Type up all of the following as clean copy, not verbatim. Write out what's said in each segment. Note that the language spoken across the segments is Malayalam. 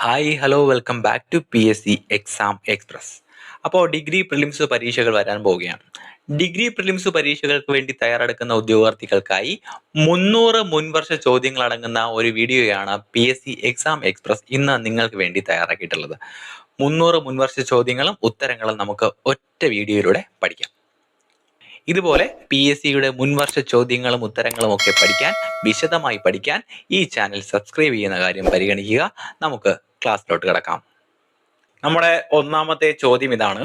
Hi hello welcome back to PSC exam express. അപ്പോൾ ഡിഗ്രി പ്രിലിംസ് പരീക്ഷകൾ വരാൻ പോവുകയാണ്. ഡിഗ്രി പ്രിലിംസ് പരീക്ഷകൾക്ക് വേണ്ടി തയ്യാറെടുക്കുന്ന ഉദ്യോഗാർത്ഥികൾക്കായി 300 മുൻവർഷ ചോദ്യങ്ങൾ അടങ്ങുന്ന ഒരു വീഡിയോയാണ് PSC എക്സാം എക്സ്പ്രസ് ഇന്ന് നിങ്ങൾക്ക് വേണ്ടി തയ്യാറാക്കിയിട്ടുള്ളത്. 300 മുൻവർഷ ചോദ്യങ്ങളും ഉത്തരങ്ങളും നമുക്ക് ഒറ്റ വീഡിയോയിലൂടെ പഠിക്കാം. ഇതുപോലെ PSCയുടെ മുൻവർഷ ചോദ്യങ്ങളും ഉത്തരങ്ങളും ഒക്കെ പഠിക്കാൻ, വിശദമായി പഠിക്കാൻ ഈ ചാനൽ സബ്സ്ക്രൈബ് ചെയ്യുന്ന കാര്യം പരിഗണിക്കുക. നമുക്ക് ക്ലാസ്സിലോട്ട് കിടക്കാം. നമ്മുടെ ഒന്നാമത്തെ ചോദ്യം ഇതാണ്: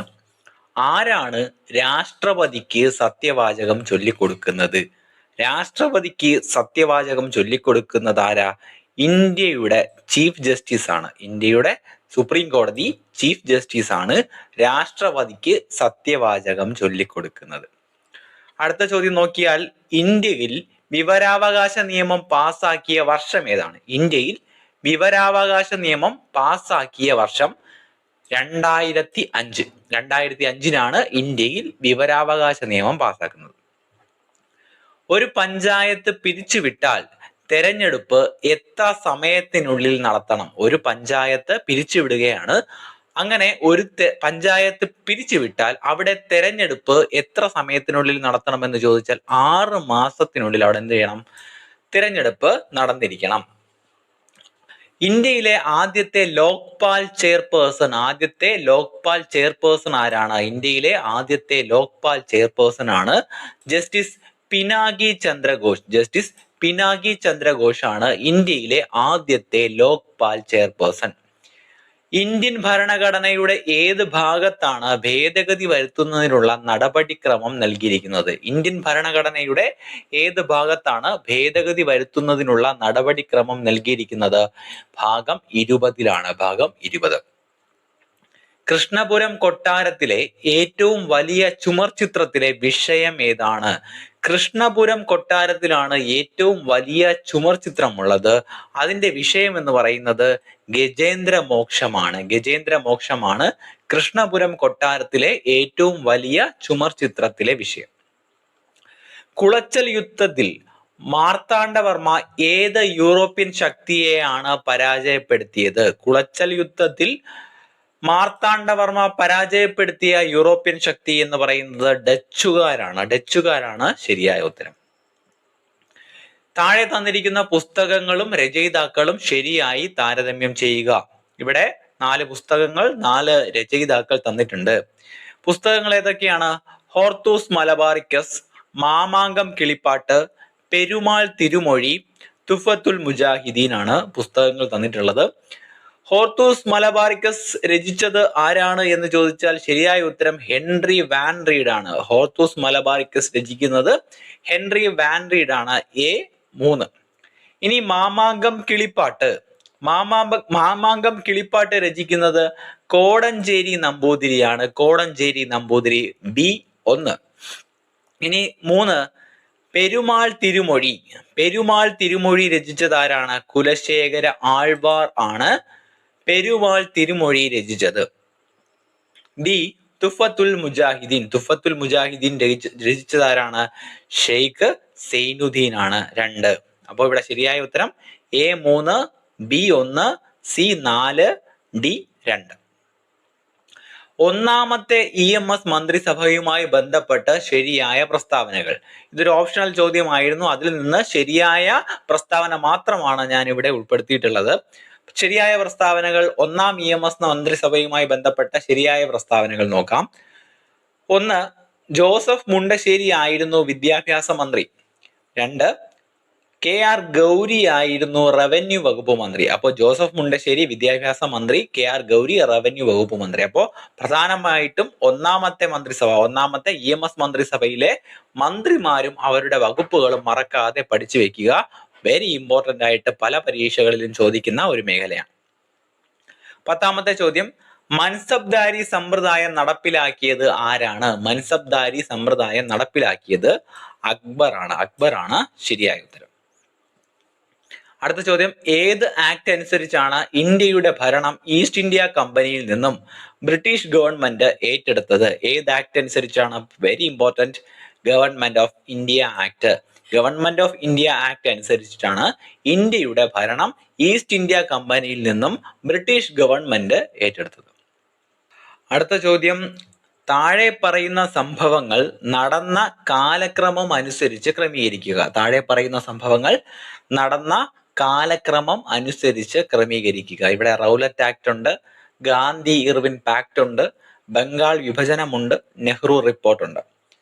ആരാണ് രാഷ്ട്രപതിക്ക് സത്യവാചകം ചൊല്ലിക്കൊടുക്കുന്നത്? രാഷ്ട്രപതിക്ക് സത്യവാചകം ചൊല്ലിക്കൊടുക്കുന്നത് ആരാ? ഇന്ത്യയുടെ ചീഫ് ജസ്റ്റിസ് ആണ്. ഇന്ത്യയുടെ സുപ്രീം കോടതി ചീഫ് ജസ്റ്റിസ് ആണ് രാഷ്ട്രപതിക്ക് സത്യവാചകം ചൊല്ലിക്കൊടുക്കുന്നത്. അടുത്ത ചോദ്യം നോക്കിയാൽ, ഇന്ത്യയിൽ വിവരാവകാശ നിയമം പാസാക്കിയ വർഷം ഏതാണ്? ഇന്ത്യയിൽ വിവരാവകാശ നിയമം പാസാക്കിയ വർഷം 2005. 2005 ഇന്ത്യയിൽ വിവരാവകാശ നിയമം പാസാക്കുന്നത്. ഒരു പഞ്ചായത്ത് പിരിച്ചുവിട്ടാൽ തെരഞ്ഞെടുപ്പ് എത്ര സമയത്തിനുള്ളിൽ നടത്തണം? ഒരു പഞ്ചായത്ത് പിരിച്ചുവിടുകയാണ്. അങ്ങനെ ഒരു പഞ്ചായത്ത് പിരിച്ചുവിട്ടാൽ അവിടെ തെരഞ്ഞെടുപ്പ് എത്ര സമയത്തിനുള്ളിൽ നടത്തണമെന്ന് ചോദിച്ചാൽ 6 മാസത്തിനുള്ളിൽ അവിടെ എന്ത് ചെയ്യണം? തിരഞ്ഞെടുപ്പ് നടന്നിരിക്കണം. ഇന്ത്യയിലെ ആദ്യത്തെ ലോക്പാൽ ചെയർപേഴ്സൺ ആരാണ്? ഇന്ത്യയിലെ ആദ്യത്തെ ലോക്പാൽ ചെയർപേഴ്സൺ ആണ് ജസ്റ്റിസ് പിനാകി ചന്ദ്രഘോഷ് ആണ് ഇന്ത്യയിലെ ആദ്യത്തെ ലോക്പാൽ ചെയർപേഴ്സൺ. ഇന്ത്യൻ ഭരണഘടനയുടെ ഏത് ഭാഗത്താണ് ഭേദഗതി വരുത്തുന്നതിനുള്ള നടപടിക്രമം നൽകിയിരിക്കുന്നത്? ഇന്ത്യൻ ഭരണഘടനയുടെ ഏത് ഭാഗത്താണ് ഭേദഗതി വരുത്തുന്നതിനുള്ള നടപടിക്രമം നൽകിയിരിക്കുന്നത്? ഭാഗം 20 ഭാഗം 20. കൃഷ്ണപുരം കൊട്ടാരത്തിലെ ഏറ്റവും വലിയ ചുമർ ചിത്രത്തിലെ വിഷയം ഏതാണ്? കൃഷ്ണപുരം കൊട്ടാരത്തിലാണ് ഏറ്റവും വലിയ ചുമർ ചിത്രമുള്ളത്. അതിന്റെ വിഷയം എന്ന് പറയുന്നത് ഗജേന്ദ്ര മോക്ഷമാണ് കൃഷ്ണപുരം കൊട്ടാരത്തിലെ ഏറ്റവും വലിയ ചുമർ ചിത്രത്തിലെ വിഷയം. കുളച്ചൽ യുദ്ധത്തിൽ മാർത്താണ്ഡവർമ്മ ഏത് യൂറോപ്യൻ ശക്തിയെയാണ് പരാജയപ്പെടുത്തിയത്? കുളച്ചൽ യുദ്ധത്തിൽ മാർത്താണ്ഡവർമ്മ പരാജയപ്പെടുത്തിയ യൂറോപ്യൻ ശക്തി എന്ന് പറയുന്നത് ഡച്ചുകാരാണ് ശരിയായ ഉത്തരം. താഴെ തന്നിരിക്കുന്ന പുസ്തകങ്ങളും രചയിതാക്കളും ശരിയായി താരതമ്യം ചെയ്യുക. ഇവിടെ 4 പുസ്തകങ്ങൾ, 4 രചയിതാക്കൾ തന്നിട്ടുണ്ട്. പുസ്തകങ്ങൾ ഏതൊക്കെയാണ്? ഹോർത്തൂസ് മലബാറിക്കസ്, മാമാങ്കം കിളിപ്പാട്ട്, പെരുമാൾ തിരുമൊഴി, തുഫത്തുൽ മുജാഹിദീൻ ആണ് പുസ്തകങ്ങൾ തന്നിട്ടുള്ളത്. ഹോർത്തൂസ് മലബാറിക്കസ് രചിച്ചത് ആരാണ് എന്ന് ചോദിച്ചാൽ ശരിയായ ഉത്തരം ഹെൻറി വാൻ റീഡ് ആണ്. ഹോർത്തൂസ് മലബാറിക്കസ് രചിക്കുന്നത് ഹെൻറി വാൻ റീഡ് ആണ്. A3. ഇനി മാമാങ്കം കിളിപ്പാട്ട് രചിക്കുന്നത് കോടഞ്ചേരി നമ്പൂതിരിയാണ്. B1. ഇനി 3. പെരുമാൾ തിരുമൊഴി രചിച്ചത് ആരാണ്? കുലശേഖര ആൾവാർ ആണ് പെരുമാൾ തിരുമൊഴി രചിച്ചത്. D. തുഫത്തുൽ മുജാഹിദീൻ രചിച്ചത് ആരാണ്? ഷെയ്ഖ് സൈനുദ്ദീൻ ആണ്. 2. അപ്പോൾ ഇവിടെ ശരിയായ ഉത്തരം A3, B1, C4, D2. ഒന്നാമത്തെ EMS മന്ത്രിസഭയുമായി ബന്ധപ്പെട്ട് ശരിയായ പ്രസ്താവനകൾ. ഇതൊരു ഓപ്ഷണൽ ചോദ്യമായിരുന്നു. അതിൽ നിന്ന് ശരിയായ പ്രസ്താവന മാത്രമാണ് ഞാൻ ഇവിടെ ഉൾപ്പെടുത്തിയിട്ടുള്ളത്. ശരിയായ പ്രസ്താവനകൾ, ഒന്നാം EMS മന്ത്രിസഭയുമായി ബന്ധപ്പെട്ട ശരിയായ പ്രസ്താവനകൾ നോക്കാം. 1. ജോസഫ് മുണ്ടശ്ശേരി ആയിരുന്നു വിദ്യാഭ്യാസ മന്ത്രി. 2. KR ഗൗരി ആയിരുന്നു റവന്യൂ വകുപ്പ് മന്ത്രി. അപ്പോൾ ജോസഫ് മുണ്ടശ്ശേരി വിദ്യാഭ്യാസ മന്ത്രി, KR ഗൗരി റവന്യൂ വകുപ്പ് മന്ത്രി. അപ്പോൾ പ്രധാനമായിട്ടും ഒന്നാമത്തെ EMS മന്ത്രിസഭയിലെ മന്ത്രിമാരും അവരുടെ വകുപ്പുകളും മറക്കാതെ പഠിച്ചു വെക്കുക. വെരി ഇമ്പോർട്ടന്റ് ആയിട്ട് പല പരീക്ഷകളിലും ചോദിക്കുന്ന ഒരു മേഖലയാണ്. 10ാമത്തെ ചോദ്യം: മൻസബ്ദാരി സമ്പ്രദായം നടപ്പിലാക്കിയത് ആരാണ്? മൻസബ്ദാരി സമ്പ്രദായം നടപ്പിലാക്കിയത് അക്ബറാണ് ശരിയായ ഉത്തരം. അടുത്ത ചോദ്യം: ഏത് ആക്ട് അനുസരിച്ചാണ് ഇന്ത്യയുടെ ഭരണം ഈസ്റ്റ് ഇന്ത്യ കമ്പനിയിൽ നിന്നും ബ്രിട്ടീഷ് ഗവൺമെന്റ് ഏറ്റെടുത്തത്? ഏത് ആക്ട് അനുസരിച്ചാണ്? Very important, government of India act. Government of India act അനുസരിച്ചിട്ടാണ് ഇന്ത്യയുടെ ഭരണം ഈസ്റ്റ് ഇന്ത്യ കമ്പനിയിൽ നിന്നും ബ്രിട്ടീഷ് ഗവൺമെന്റ് ഏറ്റെടുത്തത്. അടുത്ത ചോദ്യം, താഴെ പറയുന്ന സംഭവങ്ങൾ നടന്ന കാലക്രമം അനുസരിച്ച് ക്രമീകരിക്കുക. താഴെ പറയുന്ന സംഭവങ്ങൾ നടന്ന കാലക്രമം അനുസരിച്ച് ക്രമീകരിക്കുക. ഇവിടെ റൗലറ്റ് ആക്ട് ഉണ്ട്, ഗാന്ധി ഇർവിൻ പാക്ട് ഉണ്ട്, ബംഗാൾ വിഭജനമുണ്ട്, നെഹ്റു റിപ്പോർട്ടുണ്ട്.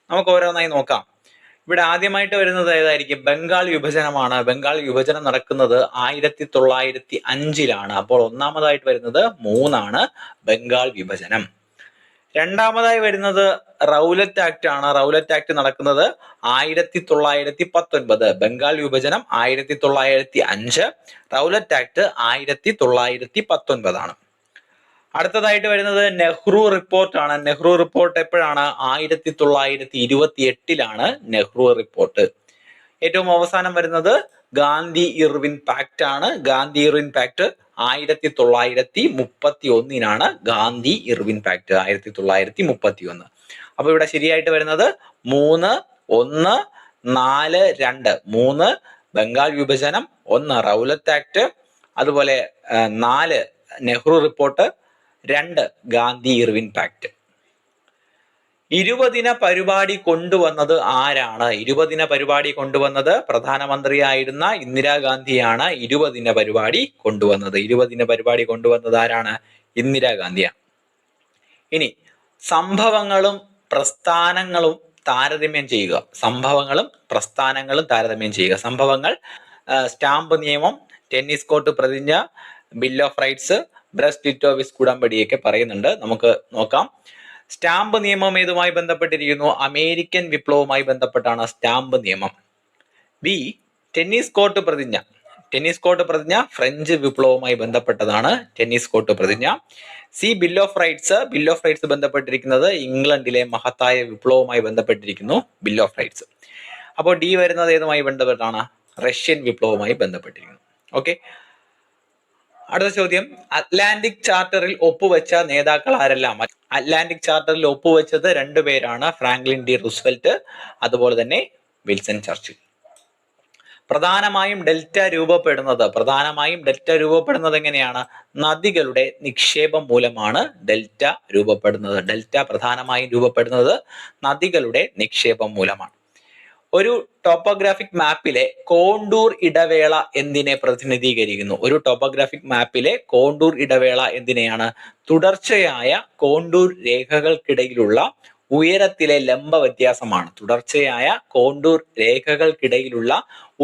നമുക്ക് ഓരോന്നായി നോക്കാം. ഇവിടെ ആദ്യമായിട്ട് വരുന്നത് ഏതായിരിക്കും? ബംഗാൾ വിഭജനമാണ്. ബംഗാൾ വിഭജനം നടക്കുന്നത് 1905 അപ്പോൾ ഒന്നാമതായിട്ട് വരുന്നത് 3 ബംഗാൾ വിഭജനം. രണ്ടാമതായി വരുന്നത് റൗലറ്റ് ആക്ട് ആണ്. റൗലറ്റ് ആക്ട് നടക്കുന്നത് 1919. ബംഗാൾ വിഭജനം 1905, റൗലറ്റ് ആക്ട് 1919 ആണ്. അടുത്തതായിട്ട് വരുന്നത് നെഹ്റു റിപ്പോർട്ട് ആണ്. നെഹ്റു റിപ്പോർട്ട് എപ്പോഴാണ്? 1928 നെഹ്റു റിപ്പോർട്ട്. ഏറ്റവും അവസാനം വരുന്നത് ഗാന്ധി ഇർവിൻ പാക്ട് ആണ്. Gandhi Irwin pact 1931 Gandhi Irwin pact 1931. അപ്പൊ ഇവിടെ ശരിയായിട്ട് വരുന്നത് 3, 1, 4, 2. 3 ബംഗാൾ വിഭജനം, 1 റൗലറ്റ് ആക്ട്, അതുപോലെ 4 Nehru report, 2 Gandhi Irwin pact. 20 പരിപാടി കൊണ്ടുവന്നത് ആരാണ്? 20 പരിപാടി കൊണ്ടുവന്നത് പ്രധാനമന്ത്രിയായിരുന്ന ഇന്ദിരാഗാന്ധിയാണ്. 20 പരിപാടി കൊണ്ടുവന്നത്. 20 പരിപാടി കൊണ്ടുവന്നത് ആരാണ്? ഇന്ദിരാഗാന്ധിയാണ്. ഇനി സംഭവങ്ങളും പ്രസ്ഥാനങ്ങളും താരതമ്യം ചെയ്യുക. സംഭവങ്ങളും പ്രസ്ഥാനങ്ങളും താരതമ്യം ചെയ്യുക. സംഭവങ്ങൾ സ്റ്റാമ്പ് നിയമം, ടെന്നീസ് കോർട്ട് പ്രതിജ്ഞ, ബിൽ ഓഫ് റൈറ്റ്സ്, ബ്രസ്റ്റ് ലിറ്റോവിസ് ഉടമ്പടിയൊക്കെ പറയുന്നുണ്ട്. നമുക്ക് നോക്കാം. സ്റ്റാമ്പ് നിയമം ഏതുമായി ബന്ധപ്പെട്ടിരിക്കുന്നു? അമേരിക്കൻ വിപ്ലവവുമായി ബന്ധപ്പെട്ടാണ് സ്റ്റാമ്പ് നിയമം. ബി ടെന്നീസ് കോർട്ട് പ്രതിജ്ഞ. ടെന്നീസ് കോർട്ട് പ്രതിജ്ഞ ഫ്രഞ്ച് വിപ്ലവവുമായി ബന്ധപ്പെട്ടതാണ് ടെന്നീസ് കോർട്ട് പ്രതിജ്ഞ. C bill of rights. Bill of rights ബന്ധപ്പെട്ടിരിക്കുന്നത് ഇംഗ്ലണ്ടിലെ മഹത്തായ വിപ്ലവവുമായി ബന്ധപ്പെട്ടിരിക്കുന്നു ബിൽ ഓഫ് റൈറ്റ്സ്. അപ്പോൾ ഡി വരുന്നത് ഏതുമായി ബന്ധപ്പെട്ടാണ്? റഷ്യൻ വിപ്ലവവുമായി ബന്ധപ്പെട്ടിരിക്കുന്നു. ഓക്കെ. അടുത്ത ചോദ്യം, അറ്റ്ലാന്റിക് ചാർട്ടറിൽ ഒപ്പുവെച്ച നേതാക്കൾ ആരെല്ലാം? അറ്റ്ലാന്റിക് ചാർട്ടറിൽ ഒപ്പുവെച്ചത് 2 പേരാണ്, ഫ്രാങ്ക്ലിൻ ഡി റൂസ്വെൽറ്റ്, അതുപോലെ തന്നെ വിൽസൺ ചർച്ചിൽ. പ്രധാനമായും ഡെൽറ്റ രൂപപ്പെടുന്നത് എങ്ങനെയാണ്? നദികളുടെ നിക്ഷേപം മൂലമാണ് ഡെൽറ്റ രൂപപ്പെടുന്നത്. ഡെൽറ്റ പ്രധാനമായും രൂപപ്പെടുന്നത് നദികളുടെ നിക്ഷേപം മൂലമാണ്. ഒരു ടോപ്പോഗ്രാഫിക് മാപ്പിലെ കോണ്ടൂർ ഇടവേള എന്തിനെ പ്രതിനിധീകരിക്കുന്നു? ഒരു ടോപ്പോഗ്രാഫിക് മാപ്പിലെ കോണ്ടൂർ ഇടവേള എന്തിനെയാണ്? തുടർച്ചയായ കോണ്ടൂർ രേഖകൾക്കിടയിലുള്ള ഉയരത്തിലെ ലംബ വ്യത്യാസമാണ്. തുടർച്ചയായ കോണ്ടൂർ രേഖകൾക്കിടയിലുള്ള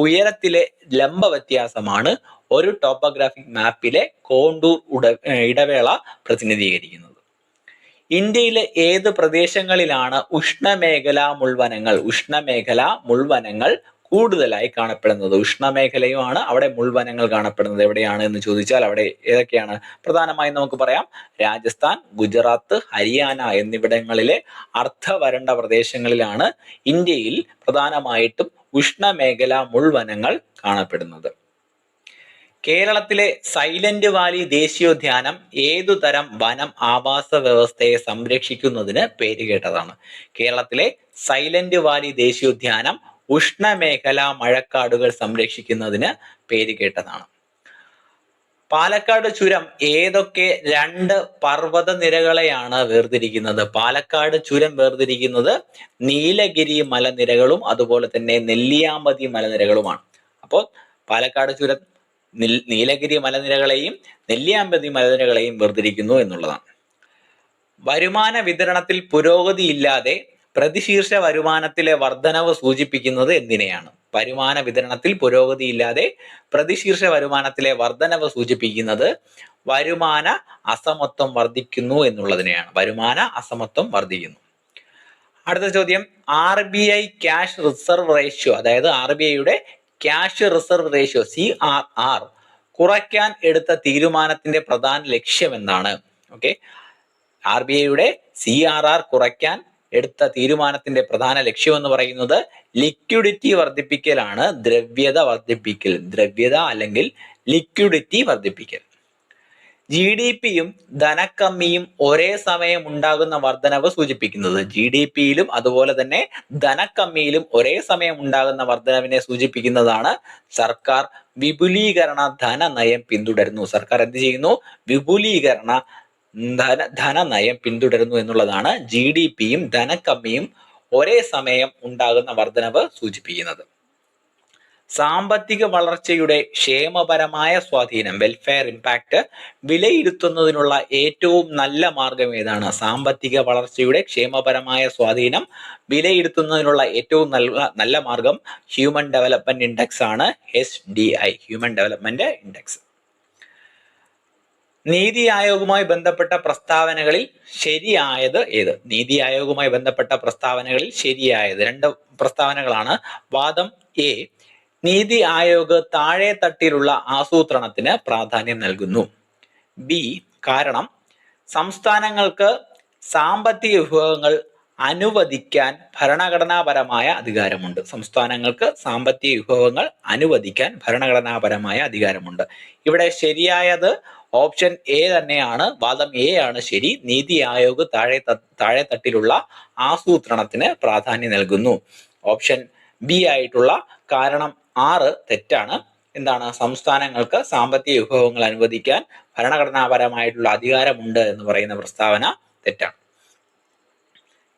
ഉയരത്തിലെ ലംബ വ്യത്യാസമാണ് ഒരു ടോപ്പോഗ്രാഫിക് മാപ്പിലെ കോണ്ടൂർ ഇടവേള പ്രതിനിധീകരിക്കുന്നത്. ഇന്ത്യയിലെ ഏത് പ്രദേശങ്ങളിലാണ് ഉഷ്ണമേഖലാ മുൾവനങ്ങൾ കൂടുതലായി കാണപ്പെടുന്നത്? ഉഷ്ണമേഖലയുമാണ്, അവിടെ മുൾവനങ്ങൾ കാണപ്പെടുന്നത് എവിടെയാണ് എന്ന് ചോദിച്ചാൽ അവിടെ ഏതൊക്കെയാണ്? പ്രധാനമായും നമുക്ക് പറയാം രാജസ്ഥാൻ, ഗുജറാത്ത്, ഹരിയാന എന്നിവിടങ്ങളിലെ അർദ്ധവരണ്ട പ്രദേശങ്ങളിലാണ് ഇന്ത്യയിൽ പ്രധാനമായിട്ടും ഉഷ്ണമേഖലാ മുൾവനങ്ങൾ കാണപ്പെടുന്നത്. കേരളത്തിലെ സൈലന്റ് വാലി ദേശീയോദ്യാനം ഏതുതരം വനം ആവാസ വ്യവസ്ഥയെ സംരക്ഷിക്കുന്നതിന് പേരുകേട്ടതാണ്? കേരളത്തിലെ സൈലന്റ് വാലി ദേശീയോദ്യാനം ഉഷ്ണമേഖലാ മഴക്കാടുകൾ സംരക്ഷിക്കുന്നതിന് പേരുകേട്ടതാണ്. പാലക്കാട് ചുരം ഏതൊക്കെ 2 പർവ്വത നിരകളെയാണ് വേർതിരിക്കുന്നത്? പാലക്കാട് ചുരം വേർതിരിക്കുന്നത് നീലഗിരി മലനിരകളും അതുപോലെ തന്നെ നെല്ലിയാമ്പതി മലനിരകളുമാണ്. അപ്പോൾ പാലക്കാട് ചുരം നീലഗിരി മലനിരകളെയും നെല്ലിയാമ്പതി മലനിരകളെയും വേർതിരിക്കുന്നു എന്നുള്ളതാണ്. വരുമാന വിതരണത്തിൽ പുരോഗതിയില്ലാതെ പ്രതിശീർഷ വരുമാനത്തിലെ വർധനവ് സൂചിപ്പിക്കുന്നത് എന്തിനെയാണ്? വരുമാന വിതരണത്തിൽ പുരോഗതിയില്ലാതെ പ്രതിശീർഷ വരുമാനത്തിലെ വർധനവ് സൂചിപ്പിക്കുന്നത് വരുമാന അസമത്വം വർദ്ധിക്കുന്നു എന്നുള്ളതിനെയാണ്. വരുമാന അസമത്വം വർദ്ധിക്കുന്നു. അടുത്ത ചോദ്യം, RBI ക്യാഷ് റിസർവ് റേഷ്യോ, അതായത് RBIയുടെ ക്യാഷ് റിസർവ് റേഷ്യോ CRR കുറയ്ക്കാൻ എടുത്ത തീരുമാനത്തിന്റെ പ്രധാന ലക്ഷ്യം എന്താണ്? ഓക്കെ, RBIയുടെ CRR കുറയ്ക്കാൻ എടുത്ത തീരുമാനത്തിന്റെ പ്രധാന ലക്ഷ്യം എന്ന് പറയുന്നത് ലിക്വിഡിറ്റി വർദ്ധിപ്പിക്കലാണ്. ദ്രവ്യത വർദ്ധിപ്പിക്കൽ, ദ്രവ്യത അല്ലെങ്കിൽ ലിക്വിഡിറ്റി വർദ്ധിപ്പിക്കൽ. GDP-യും ധനക്കമ്മിയും ഒരേ സമയം ഉണ്ടാകുന്ന വർധനവ് സൂചിപ്പിക്കുന്നത്. GDP-യിലും അതുപോലെ തന്നെ ധനക്കമ്മിയിലും ഒരേ സമയം ഉണ്ടാകുന്ന വർധനവിനെ സൂചിപ്പിക്കുന്നതാണ് സർക്കാർ വിപുലീകരണ ധനനയം പിന്തുടരുന്നു. സർക്കാർ എന്ത് ചെയ്യുന്നു? വിപുലീകരണ ധനനയം പിന്തുടരുന്നു എന്നുള്ളതാണ് GDP-യും ധനക്കമ്മിയും ഒരേ സമയം ഉണ്ടാകുന്ന വർധനവ് സൂചിപ്പിക്കുന്നത്. സാമ്പത്തിക വളർച്ചയുടെ ക്ഷേമപരമായ സ്വാധീനം, വെൽഫെയർ ഇമ്പാക്ട്, വിലയിരുത്തുന്നതിനുള്ള ഏറ്റവും നല്ല മാർഗം ഏതാണ്? സാമ്പത്തിക വളർച്ചയുടെ ക്ഷേമപരമായ സ്വാധീനം വിലയിരുത്തുന്നതിനുള്ള ഏറ്റവും നല്ല മാർഗം ഹ്യൂമൻ ഡെവലപ്മെന്റ് ഇൻഡെക്സ് ആണ്, HDI, ഹ്യൂമൻ ഡെവലപ്മെന്റ് ഇൻഡെക്സ്. നീതി ആയോഗുമായി ബന്ധപ്പെട്ട പ്രസ്താവനകളിൽ ശരിയായത് ഏത്? നീതി ആയോഗുമായി ബന്ധപ്പെട്ട പ്രസ്താവനകളിൽ ശരിയായത് 2 പ്രസ്താവനകളാണ്. വാദം എ, നീതി ആയോഗ് താഴെ തട്ടിലുള്ള ആസൂത്രണത്തിന് പ്രാധാന്യം നൽകുന്നു. ബി, കാരണം സംസ്ഥാനങ്ങൾക്ക് സാമ്പത്തിക വിഭവങ്ങൾ അനുവദിക്കാൻ ഭരണഘടനാപരമായ അധികാരമുണ്ട്. സംസ്ഥാനങ്ങൾക്ക് സാമ്പത്തിക വിഭവങ്ങൾ അനുവദിക്കാൻ ഭരണഘടനാപരമായ അധികാരമുണ്ട്. ഇവിടെ ശരിയായത് ഓപ്ഷൻ എ തന്നെയാണ്. വാദം എ ആണ് ശരി. നീതി ആയോഗ് താഴെ തട്ടിലുള്ള ആസൂത്രണത്തിന് പ്രാധാന്യം നൽകുന്നു. ഓപ്ഷൻ ബി ആയിട്ടുള്ള കാരണം 6 തെറ്റാണ്. എന്താണ്? സംസ്ഥാനങ്ങൾക്ക് സാമ്പത്തിക വിഭവങ്ങൾ അനുവദിക്കാൻ ഭരണഘടനാപരമായിട്ടുള്ള അധികാരമുണ്ട് എന്ന് പറയുന്ന പ്രസ്താവന തെറ്റാണ്.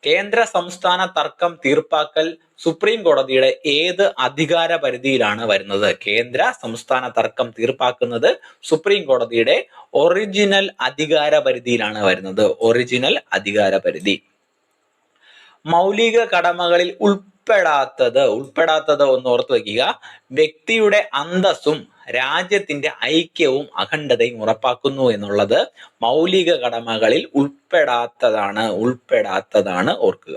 കേന്ദ്ര സംസ്ഥാന തർക്കം തീർപ്പാക്കൽ സുപ്രീം കോടതിയുടെ ഏത് അധികാര പരിധിയിലാണ് വരുന്നത്? കേന്ദ്ര സംസ്ഥാന തർക്കം തീർപ്പാക്കുന്നത് സുപ്രീം കോടതിയുടെ ഒറിജിനൽ അധികാര പരിധിയിലാണ് വരുന്നത്. ഒറിജിനൽ അധികാര പരിധി. മൗലിക കടമകളിൽ ഉൾപ്പെടാത്തത് ഒന്ന് ഓർത്തു വയ്ക്കുക. വ്യക്തിയുടെ അന്തസ്സും രാജ്യത്തിന്റെ ഐക്യവും അഖണ്ഡതയും ഉറപ്പാക്കുന്നു എന്നുള്ളത് മൗലിക കടമകളിൽ ഉൾപ്പെടാത്തതാണ് ഓർക്കുക.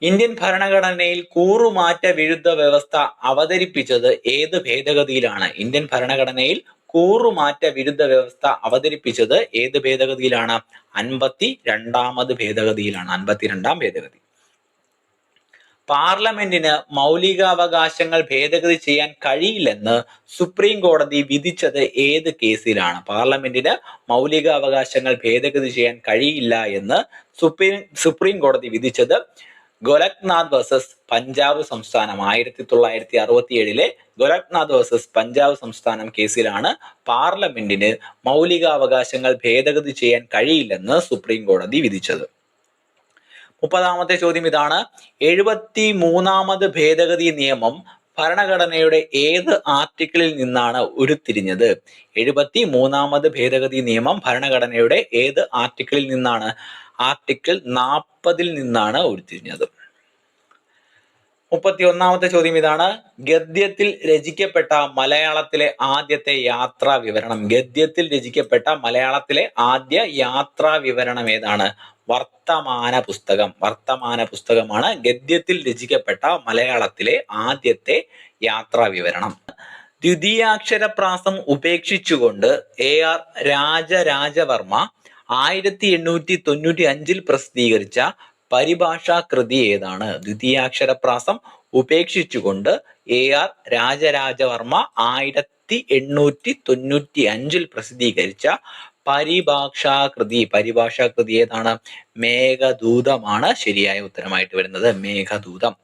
ഇന്ത്യൻ ഭരണഘടനയിൽ കൂറുമാറ്റ വിരുദ്ധ വ്യവസ്ഥ അവതരിപ്പിച്ചത് ഏത് ഭേദഗതിയിലാണ്? ഇന്ത്യൻ ഭരണഘടനയിൽ കൂറുമാറ്റ വിരുദ്ധ വ്യവസ്ഥ അവതരിപ്പിച്ചത് ഏത് ഭേദഗതിയിലാണ്? 52ാമത് ഭേദഗതിയിലാണ്. 52ാം ഭേദഗതി. പാർലമെന്റിന് മൗലികാവകാശങ്ങൾ ഭേദഗതി ചെയ്യാൻ കഴിയില്ലെന്ന് സുപ്രീം കോടതി വിധിച്ചത് ഏത് കേസിലാണ്? പാർലമെന്റിന് മൗലികാവകാശങ്ങൾ ഭേദഗതി ചെയ്യാൻ കഴിയില്ല എന്ന് സുപ്രീം കോടതി വിധിച്ചത് ഗോലഖ്നാഥ് വേഴ്സസ് പഞ്ചാബ് സംസ്ഥാനം 1967 ഗോലഖ്നാഥ് വേഴ്സസ് പഞ്ചാബ് സംസ്ഥാനം കേസിലാണ് പാർലമെന്റിന് മൗലികാവകാശങ്ങൾ ഭേദഗതി ചെയ്യാൻ കഴിയില്ലെന്ന് സുപ്രീം കോടതി വിധിച്ചത്. 30ാമത്തെ ചോദ്യം ഇതാണ്. 73ാമത് ഭേദഗതി നിയമം ഭരണഘടനയുടെ ഏത് ആർട്ടിക്കിളിൽ നിന്നാണ് ഉരുത്തിരിഞ്ഞത്? 73ാമത് ഭേദഗതി നിയമം ഭരണഘടനയുടെ ഏത് ആർട്ടിക്കിളിൽ നിന്നാണ്? ആർട്ടിക്കിൾ 40 നിന്നാണ് ഉരുത്തിരിഞ്ഞത്. 31ാമത്തെ ചോദ്യം ഇതാണ്. ഗദ്യത്തിൽ രചിക്കപ്പെട്ട മലയാളത്തിലെ ആദ്യത്തെ യാത്രാ വിവരണം. ഗദ്യത്തിൽ രചിക്കപ്പെട്ട മലയാളത്തിലെ ആദ്യ യാത്രാ വിവരണം ഏതാണ്? വർത്തമാന പുസ്തകമാണ് ഗദ്യത്തിൽ രചിക്കപ്പെട്ട മലയാളത്തിലെ ആദ്യത്തെ യാത്രാ വിവരണം. ദ്വിതീയാക്ഷരപ്രാസം ഉപേക്ഷിച്ചുകൊണ്ട് AR രാജരാജവർമ്മ 1895 പ്രസിദ്ധീകരിച്ച പരിഭാഷാ കൃതി ഏതാണ്? ദ്വിതീയാക്ഷരപ്രാസം ഉപേക്ഷിച്ചുകൊണ്ട് AR രാജരാജവർമ്മ 1895 പ്രസിദ്ധീകരിച്ച പരിഭാഷാ കൃതി ഏതാണ്? മേഘദൂതമാണ് ശരിയായ ഉത്തരമായിട്ട് വരുന്നത്. മേഘദൂതം.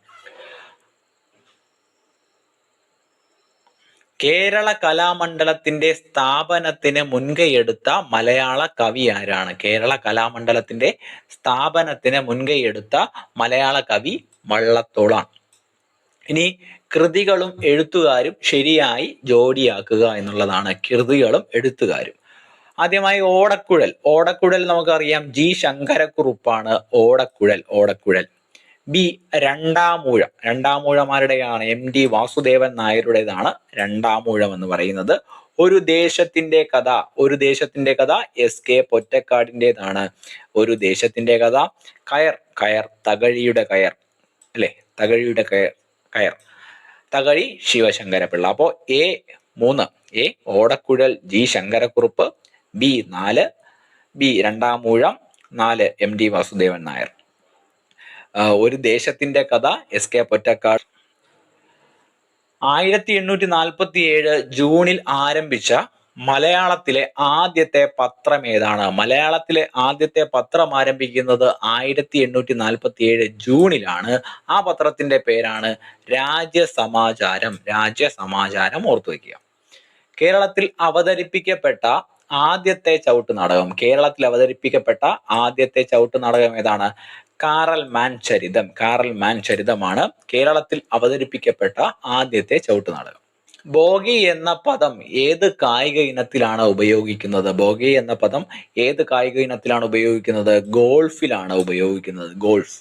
കേരള കലാമണ്ഡലത്തിന്റെ സ്ഥാപനത്തിന് മുൻകൈയെടുത്ത മലയാള കവി ആരാണ്? കേരള കലാമണ്ഡലത്തിന്റെ സ്ഥാപനത്തിന് മുൻകൈയെടുത്ത മലയാള കവി വള്ളത്തോളാണ്. ഇനി കൃതികളും എഴുത്തുകാരും ശരിയായി ജോഡിയാക്കുക എന്നുള്ളതാണ്. കൃതികളും എഴുത്തുകാരും. ആദ്യമായി ഓടക്കുഴൽ നമുക്കറിയാം G ശങ്കരക്കുറുപ്പാണ് ഓടക്കുഴൽ. ബി രണ്ടാമൂഴമാരുടെയാണ്? MD വാസുദേവൻ നായരുടേതാണ് രണ്ടാമൂഴം എന്ന് പറയുന്നത്. ഒരു ദേശത്തിന്റെ കഥ SK പൊറ്റക്കാടിൻ്റെതാണ്. ഒരു ദേശത്തിന്റെ കഥ. കയർ തകഴിയുടെ കയർ അല്ലെ? തകഴി ശിവശങ്കരപിള്ള. അപ്പോ A Odakkuzhal G Sankarakurup, B Randamoozham, 4 MD Vasudevan Nair. ഒരു ദേശത്തിന്റെ കഥ SK പൊറ്റക്കാട്. 1847 ജൂണിൽ ആരംഭിച്ച മലയാളത്തിലെ ആദ്യത്തെ പത്രം ഏതാണ്? മലയാളത്തിലെ ആദ്യത്തെ പത്രം ആരംഭിക്കുന്നത് 1847 ജൂണിലാണ്. ആ പത്രത്തിന്റെ പേരാണ് രാജ്യസമാചാരം. രാജ്യസമാചാരം ഓർത്തു വയ്ക്കുക. കേരളത്തിൽ അവതരിപ്പിക്കപ്പെട്ട ആദ്യത്തെ ചവിട്ട് നാടകം. കേരളത്തിൽ അവതരിപ്പിക്കപ്പെട്ട ആദ്യത്തെ ചവിട്ട് നാടകം ഏതാണ്? കാറൽമാൻ ചരിതം. കാറൽമാൻ ചരിതമാണ് കേരളത്തിൽ അവതരിപ്പിക്കപ്പെട്ട ആദ്യത്തെ ചവിട്ട് നാടകം. ബോഗി എന്ന പദം ഏത് കായിക ഇനത്തിലാണ് ഉപയോഗിക്കുന്നത്? ബോഗി എന്ന പദം ഏത് കായിക ഇനത്തിലാണ് ഉപയോഗിക്കുന്നത്? ഗോൾഫിലാണ് ഉപയോഗിക്കുന്നത്. ഗോൾഫ്.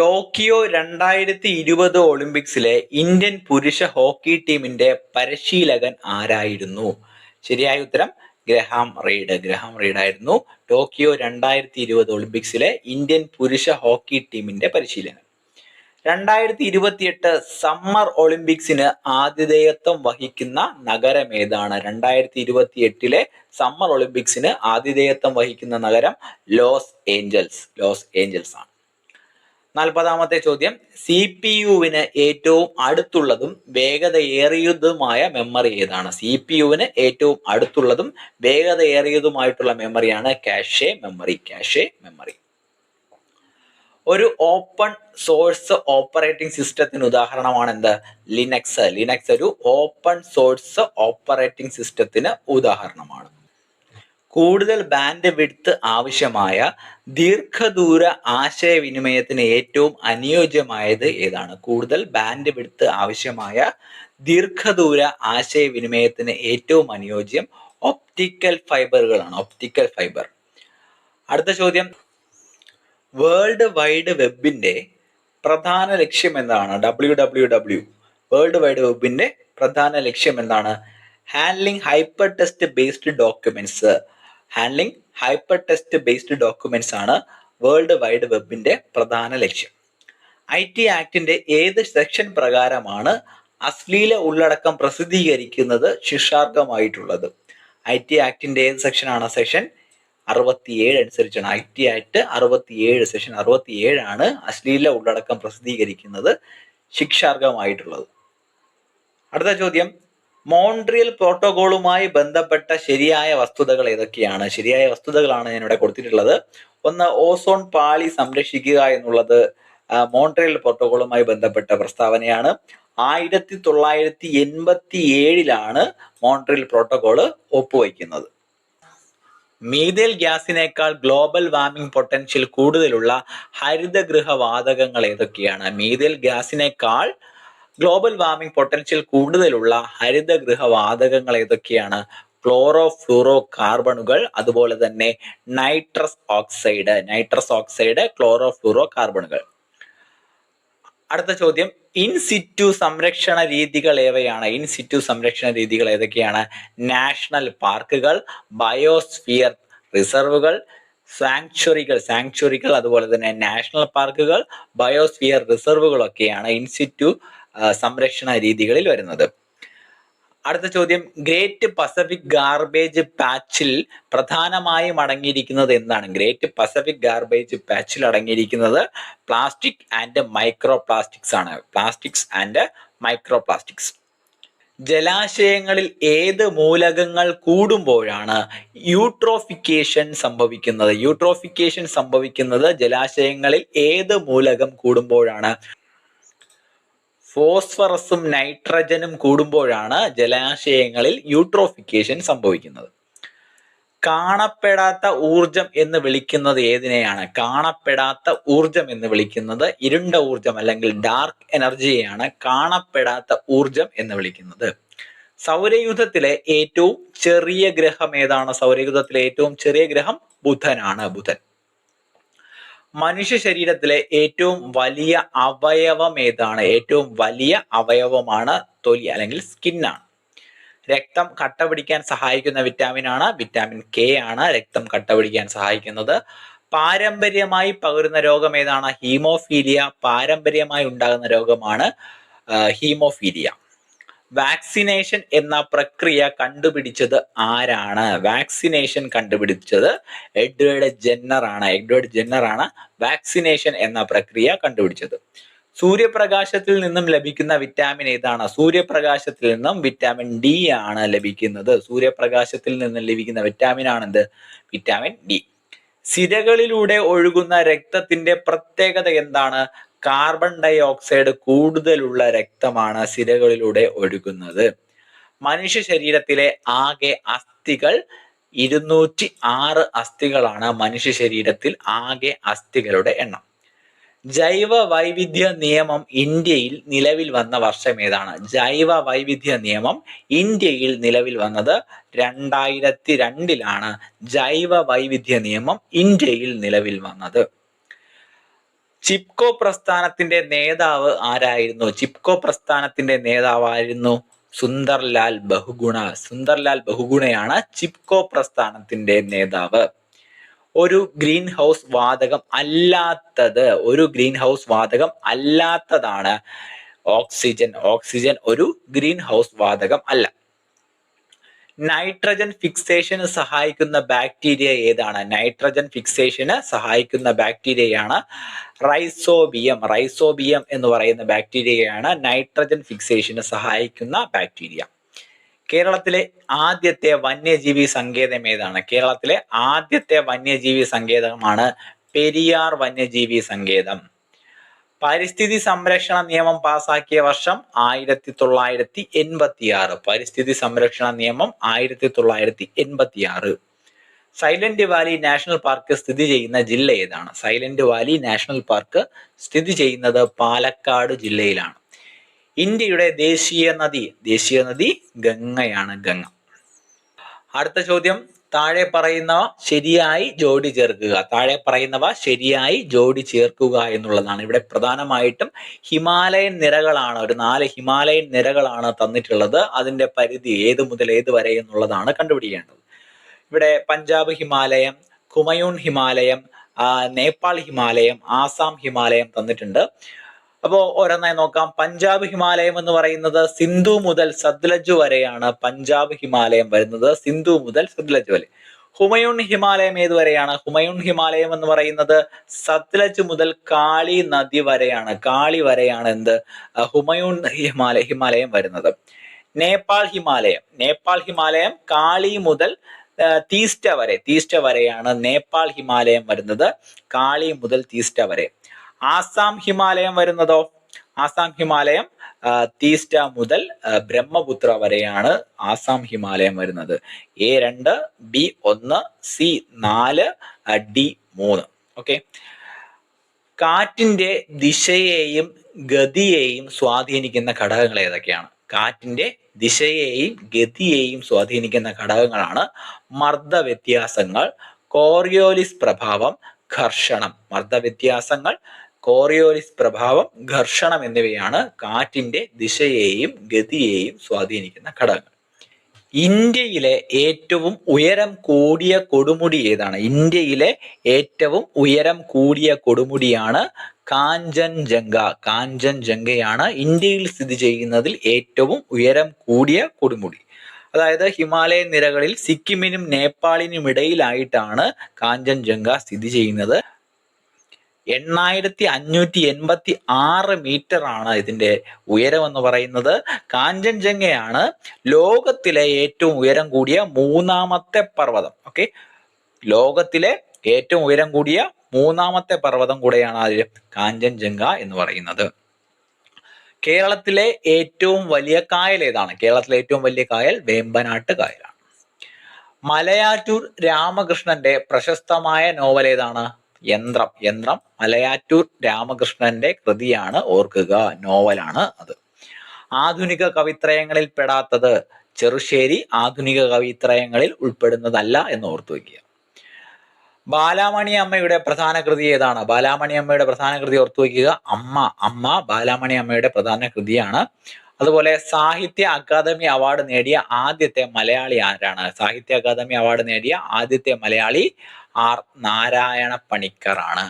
ടോക്കിയോ 2020 ഒളിമ്പിക്സിലെ ഇന്ത്യൻ പുരുഷ ഹോക്കി ടീമിന്റെ പരിശീലകൻ ആരായിരുന്നു? ശരിയായ ഉത്തരം ഗ്രഹാം റീഡ്. ഗ്രഹാം റീഡ് ആയിരുന്നു ടോക്കിയോ 2020 ഒളിമ്പിക്സിലെ ഇന്ത്യൻ പുരുഷ ഹോക്കി ടീമിന്റെ പരിശീലകൻ. 2028 സമ്മർ ഒളിമ്പിക്സിന് ആതിഥേയത്വം വഹിക്കുന്ന നഗരം ഏതാണ്? 2028 സമ്മർ ഒളിമ്പിക്സിന് ആതിഥേയത്വം വഹിക്കുന്ന നഗരം ലോസ് ഏഞ്ചൽസ്. ലോസ് ഏഞ്ചൽസ് ആണ്. 40ാമത്തെ ചോദ്യം, CPU-വിന് ഏറ്റവും അടുത്തുള്ളതും വേഗതയേറിയതുമായ മെമ്മറി ഏതാണ്? CPU-വിന് ഏറ്റവും അടുത്തുള്ളതും വേഗതയേറിയതുമായിട്ടുള്ള മെമ്മറിയാണ് കാഷെ മെമ്മറി. Cache memory. ഒരു ഓപ്പൺ സോഴ്സ് ഓപ്പറേറ്റിംഗ് സിസ്റ്റത്തിന് ഉദാഹരണമാണ് എന്ത്? ലിനക്സ്. ലിനക്സ് ഒരു ഓപ്പൺ സോഴ്സ് ഓപ്പറേറ്റിംഗ് സിസ്റ്റത്തിന് ഉദാഹരണമാണ്. കൂടുതൽ ബാൻഡ് വിഡ്ത്ത് ആവശ്യമായ ദീർഘദൂര ആശയവിനിമയത്തിന് ഏറ്റവും അനുയോജ്യമായത് ഏതാണ്? കൂടുതൽ ബാൻഡ് വിഡ്ത്ത് ആവശ്യമായ ദീർഘദൂര ആശയവിനിമയത്തിന് ഏറ്റവും അനുയോജ്യം ഒപ്റ്റിക്കൽ ഫൈബറുകളാണ്. Optical fibre. അടുത്ത ചോദ്യം, വേൾഡ് വൈഡ് വെബിന്റെ പ്രധാന ലക്ഷ്യം എന്താണ്? WWW വേൾഡ് വൈഡ് വെബിന്റെ പ്രധാന ലക്ഷ്യം എന്താണ്? Handling hyper text based documents. Handling hyper text based documents ആണ് വേൾഡ് വൈഡ് വെബിന്റെ പ്രധാന ലക്ഷ്യം. IT ആക്ടിന്റെ ഏത് സെക്ഷൻ പ്രകാരമാണ് അശ്ലീല ഉള്ളടക്കം പ്രസിദ്ധീകരിക്കുന്നത് ശിക്ഷാർഹമായിട്ടുള്ളത്? IT ആക്ടിന്റെ ഏത് സെക്ഷനാണ്? സെക്ഷൻ 67 അനുസരിച്ചാണ്. IT ആക്ട് 67 സെക്ഷൻ 67 ആണ് അശ്ലീല ഉള്ളടക്കം പ്രസിദ്ധീകരിക്കുന്നത് ശിക്ഷാർഹമായിട്ടുള്ളത്. അടുത്ത ചോദ്യം, മോൺട്രിയൽ പ്രോട്ടോകോളുമായി ബന്ധപ്പെട്ട ശരിയായ വസ്തുതകൾ ഏതൊക്കെയാണ്? ശരിയായ വസ്തുതകളാണ് ഞാനിവിടെ കൊടുത്തിട്ടുള്ളത്. ഒന്ന്, ഓസോൺ പാളി സംരക്ഷിക്കുക എന്നുള്ളത് മോൺട്രിയൽ പ്രോട്ടോകോളുമായി ബന്ധപ്പെട്ട പ്രസ്താവനയാണ്. 1987 മോൺട്രിയൽ പ്രോട്ടോകോള് ഒപ്പുവയ്ക്കുന്നത്. മീഥേൻ ഗ്യാസിനേക്കാൾ ഗ്ലോബൽ വാർമിംഗ് പൊട്ടൻഷ്യൽ കൂടുതലുള്ള ഹരിതഗൃഹ വാതകങ്ങൾ ഏതൊക്കെയാണ്? മീഥേൻ ഗ്യാസിനേക്കാൾ ഗ്ലോബൽ വാർമിംഗ് പൊട്ടൻഷ്യൽ കൂടുതലുള്ള ഹരിതഗൃഹ വാതകങ്ങൾ ഏതൊക്കെയാണ്? ക്ലോറോ ഫ്ലൂറോ കാർബണുകൾ, അതുപോലെ തന്നെ നൈട്രസ് ഓക്സൈഡ്, ക്ലോറോ ഫ്ലൂറോ കാർബണുകൾ. അടുത്ത ചോദ്യം, ഇൻസിറ്റു സംരക്ഷണ രീതികൾ ഏവയാണ്? ഇൻസിറ്റു സംരക്ഷണ രീതികൾ ഏതൊക്കെയാണ്? നാഷണൽ പാർക്കുകൾ, ബയോസ്ഫിയർ റിസർവുകൾ, സാങ്ച്വറികൾ, അതുപോലെ തന്നെ നാഷണൽ പാർക്കുകൾ, ബയോസ്ഫിയർ റിസർവുകളൊക്കെയാണ് ഇൻസിറ്റു സംരക്ഷണ രീതികളിൽ വരുന്നത്. അടുത്ത ചോദ്യം, ഗ്രേറ്റ് പസഫിക് ഗാർബേജ് പാച്ചിൽ പ്രധാനമായും അടങ്ങിയിരിക്കുന്നത് എന്താണ്? ഗ്രേറ്റ് പസഫിക് ഗാർബേജ് പാച്ചിൽ അടങ്ങിയിരിക്കുന്നത് പ്ലാസ്റ്റിക് ആൻഡ് മൈക്രോ പ്ലാസ്റ്റിക്സ് ആണ്. Plastics and microplastics. ജലാശയങ്ങളിൽ ഏത് മൂലകങ്ങൾ കൂടുമ്പോഴാണ് യൂട്രോഫിക്കേഷൻ സംഭവിക്കുന്നത്? യൂട്രോഫിക്കേഷൻ സംഭവിക്കുന്നത് ജലാശയങ്ങളിൽ ഏത് മൂലകം കൂടുമ്പോഴാണ്? ഫോസ്ഫറസും നൈട്രജനും കൂടുമ്പോഴാണ് ജലാശയങ്ങളിൽ യൂട്രോഫിക്കേഷൻ സംഭവിക്കുന്നത്. കാണപ്പെടാത്ത ഊർജം എന്ന് വിളിക്കുന്നത് ഏതിനെയാണ്? കാണപ്പെടാത്ത ഊർജം എന്ന് വിളിക്കുന്നത് ഇരുണ്ട ഊർജം അല്ലെങ്കിൽ ഡാർക്ക് എനർജിയെയാണ് കാണപ്പെടാത്ത ഊർജം എന്ന് വിളിക്കുന്നത്. സൗരയൂഥത്തിലെ ഏറ്റവും ചെറിയ ഗ്രഹം ഏതാണ്? സൗരയൂഥത്തിലെ ഏറ്റവും ചെറിയ ഗ്രഹം ബുധനാണ്. ബുധൻ. മനുഷ്യ ശരീരത്തിലെ ഏറ്റവും വലിയ അവയവം ഏതാണ്? ഏറ്റവും വലിയ അവയവമാണ് തൊലി അല്ലെങ്കിൽ സ്കിന്നാണ്. രക്തം കട്ട പിടിക്കാൻ സഹായിക്കുന്ന വിറ്റാമിൻ ആണ് വിറ്റാമിൻ K ആണ് രക്തം കട്ട പിടിക്കാൻ സഹായിക്കുന്നത്. പാരമ്പര്യമായി പകരുന്ന രോഗം ഏതാണ്? ഹീമോഫീലിയ. പാരമ്പര്യമായി ഉണ്ടാകുന്ന രോഗമാണ് ഹീമോഫീലിയ. വാക്സിനേഷൻ എന്ന പ്രക്രിയ കണ്ടുപിടിച്ചത് ആരാണ്? വാക്സിനേഷൻ കണ്ടുപിടിച്ചത് എഡ്വേർഡ് ജെന്നർ ആണ്. എഡ്വേർഡ് ജെന്നർ ആണ് വാക്സിനേഷൻ എന്ന പ്രക്രിയ കണ്ടുപിടിച്ചത്. സൂര്യപ്രകാശത്തിൽ നിന്നും ലഭിക്കുന്ന വിറ്റാമിൻ ഏതാണ്? സൂര്യപ്രകാശത്തിൽ നിന്നും വിറ്റാമിൻ ഡി ആണ് ലഭിക്കുന്നത്. സൂര്യപ്രകാശത്തിൽ നിന്നും ലഭിക്കുന്ന വിറ്റാമിൻ ആണെന്ത്? Vitamin D. സിരകളിലൂടെ ഒഴുകുന്ന രക്തത്തിന്റെ പ്രത്യേകത എന്താണ്? കാർബൺ ഡൈ ഓക്സൈഡ് കൂടുതലുള്ള രക്തമാണ് സിരകളിലൂടെ ഒഴുകുന്നത്. മനുഷ്യ ശരീരത്തിലെ ആകെ അസ്ഥികൾ 206 അസ്ഥികളാണ് മനുഷ്യ ശരീരത്തിൽ ആകെ അസ്ഥികളുടെ എണ്ണം. ജൈവ വൈവിധ്യ നിയമം ഇന്ത്യയിൽ നിലവിൽ വന്ന വർഷം ഏതാണ്? ജൈവ വൈവിധ്യ നിയമം ഇന്ത്യയിൽ നിലവിൽ വന്നത് 2002 ജൈവ വൈവിധ്യ നിയമം ഇന്ത്യയിൽ നിലവിൽ വന്നത്. ചിപ്കോ പ്രസ്ഥാനത്തിന്റെ നേതാവ് ആരായിരുന്നു? ചിപ്കോ പ്രസ്ഥാനത്തിന്റെ നേതാവായിരുന്നു സുന്ദർലാൽ ബഹുഗുണ. സുന്ദർലാൽ ബഹുഗുണയാണ് ചിപ്കോ പ്രസ്ഥാനത്തിന്റെ നേതാവ്. ഒരു ഗ്രീൻ ഹൗസ് വാതകം അല്ലാത്തതാണ് ഓക്സിജൻ. ഓക്സിജൻ ഒരു ഗ്രീൻ ഹൗസ് വാതകം അല്ല. നൈട്രജൻ ഫിക്സേഷന് സഹായിക്കുന്ന ബാക്ടീരിയ ഏതാണ്? നൈട്രജൻ ഫിക്സേഷന് സഹായിക്കുന്ന ബാക്ടീരിയയാണ് റൈസോബിയം. റൈസോബിയം എന്ന് പറയുന്ന ബാക്ടീരിയയാണ് നൈട്രജൻ ഫിക്സേഷന് സഹായിക്കുന്ന ബാക്ടീരിയ. കേരളത്തിലെ ആദ്യത്തെ വന്യജീവി സങ്കേതം ഏതാണ്? കേരളത്തിലെ ആദ്യത്തെ വന്യജീവി സങ്കേതമാണ് പെരിയാർ വന്യജീവി സങ്കേതം. പരിസ്ഥിതി സംരക്ഷണ നിയമം പാസാക്കിയ വർഷം 1986. പരിസ്ഥിതി സംരക്ഷണ നിയമം 1986. സൈലന്റ് വാലി നാഷണൽ പാർക്ക് സ്ഥിതി ചെയ്യുന്ന ജില്ല ഏതാണ്? സൈലന്റ് വാലി നാഷണൽ പാർക്ക് സ്ഥിതി ചെയ്യുന്നത് പാലക്കാട് ജില്ലയിലാണ്. ഇന്ത്യയുടെ ദേശീയ നദി ഗംഗയാണ്. ഗംഗ. അടുത്ത ചോദ്യം, താഴെ പറയുന്നവ ശരിയായി ജോഡി ചേർക്കുക എന്നുള്ളതാണ്. ഇവിടെ പ്രധാനമായിട്ടും ഹിമാലയൻ നിരകളാണ്, ഒരു 4 ഹിമാലയൻ നിരകളാണ് തന്നിട്ടുള്ളത്. അതിന്റെ പരിധി ഏത് മുതൽ ഏത് വരെ എന്നുള്ളതാണ് കണ്ടുപിടിക്കേണ്ടത്. ഇവിടെ പഞ്ചാബ് ഹിമാലയം, കുമയൂൺ ഹിമാലയം, നേപ്പാൾ ഹിമാലയം, ആസാം ഹിമാലയം തന്നിട്ടുണ്ട്. അപ്പോൾ ഓരോന്നായി നോക്കാം. പഞ്ചാബ് ഹിമാലയം എന്ന് പറയുന്നത് സിന്ധു മുതൽ സത്ലജ് വരെയാണ് പഞ്ചാബ് ഹിമാലയം വരുന്നത്. സിന്ധു മുതൽ സത്ലജ് വരെ. ഹുമയൂൺ ഹിമാലയം ഏതുവരെയാണ്? ഹുമയൂൺ ഹിമാലയം എന്ന് പറയുന്നത് സത്ലജ് മുതൽ കാളി നദി വരെയാണ്. കാളി വരെയാണ് എന്ത്? ഹുമയൂൺ ഹിമാലയം വരുന്നത്. നേപ്പാൾ ഹിമാലയം കാളി മുതൽ തീസ്റ്റ വരെയാണ് നേപ്പാൾ ഹിമാലയം വരുന്നത്. കാളി മുതൽ തീസ്റ്റ വരെ. ആസാം ഹിമാലയം വരുന്നതോ? ആസാം ഹിമാലയം തീസ്റ്റ മുതൽ ബ്രഹ്മപുത്ര വരെയാണ് ആസാം ഹിമാലയം വരുന്നത്. A2, B1, C4, D3. Okay. കാറ്റിന്റെ ദിശയെയും ഗതിയെയും സ്വാധീനിക്കുന്ന ഘടകങ്ങൾ ഏതൊക്കെയാണ്? കാറ്റിന്റെ ദിശയെയും ഗതിയെയും സ്വാധീനിക്കുന്ന ഘടകങ്ങളാണ് മർദ്ദവ്യത്യാസങ്ങൾ, കോറിയോലിസ് പ്രഭാവം, ഘർഷണം. മർദ്ദവ്യത്യാസങ്ങൾ, കോറിയോലിസ് പ്രഭാവം, ഘർഷണം എന്നിവയാണ് കാറ്റിന്റെ ദിശയെയും ഗതിയെയും സ്വാധീനിക്കുന്ന ഘടകങ്ങൾ. ഇന്ത്യയിലെ ഏറ്റവും ഉയരം കൂടിയ കൊടുമുടി ഏതാണ്? ഇന്ത്യയിലെ ഏറ്റവും ഉയരം കൂടിയ കൊടുമുടിയാണ് കാഞ്ചൻജംഗ. കാഞ്ചൻജംഗയാണ് ഇന്ത്യയിൽ സ്ഥിതി ചെയ്യുന്നതിൽ ഏറ്റവും ഉയരം കൂടിയ കൊടുമുടി. അതായത് ഹിമാലയൻ നിരകളിൽ സിക്കിമിനും നേപ്പാളിനും ഇടയിലായിട്ടാണ് കാഞ്ചൻജംഗ സ്ഥിതി ചെയ്യുന്നത്. 8586 മീറ്റർ ആണ് ഇതിന്റെ ഉയരം എന്ന് പറയുന്നത്. കാഞ്ചൻജംഗയാണ് ലോകത്തിലെ ഏറ്റവും ഉയരം കൂടിയ 3ാമത്തെ പർവ്വതം. ഓക്കെ, ലോകത്തിലെ ഏറ്റവും ഉയരം കൂടിയ 3ാമത്തെ പർവ്വതം കൂടെയാണ് അതിൽ കാഞ്ചൻജംഗ എന്ന് പറയുന്നത്. കേരളത്തിലെ ഏറ്റവും വലിയ കായൽ ഏതാണ്? കേരളത്തിലെ ഏറ്റവും വലിയ കായൽ വേമ്പനാട്ട് കായലാണ്. മലയാറ്റൂർ രാമകൃഷ്ണന്റെ പ്രശസ്തമായ നോവൽ ഏതാണ്? യന്ത്രം. മലയാറ്റൂർ രാമകൃഷ്ണന്റെ കൃതിയാണ്, ഓർക്കുക, നോവലാണ് അത്. ആധുനിക കവിത്രയങ്ങളിൽ പെടാത്തത്? ചെറുശ്ശേരി ആധുനിക കവിത്രയങ്ങളിൽ ഉൾപ്പെടുന്നതല്ല എന്ന് ഓർത്തു വയ്ക്കുക. ബാലാമണി അമ്മയുടെ പ്രധാന കൃതി ഏതാണ്? ബാലാമണി അമ്മയുടെ പ്രധാന കൃതി ഓർത്തു വയ്ക്കുക, അമ്മ ബാലാമണി അമ്മയുടെ പ്രധാന കൃതിയാണ്. അതുപോലെ സാഹിത്യ അക്കാദമി അവാർഡ് നേടിയ ആദ്യത്തെ മലയാളി ആരാണ്? സാഹിത്യ അക്കാദമി അവാർഡ് നേടിയ ആദ്യത്തെ മലയാളി ആർ നാരായണ പണിക്കർ ആണ്.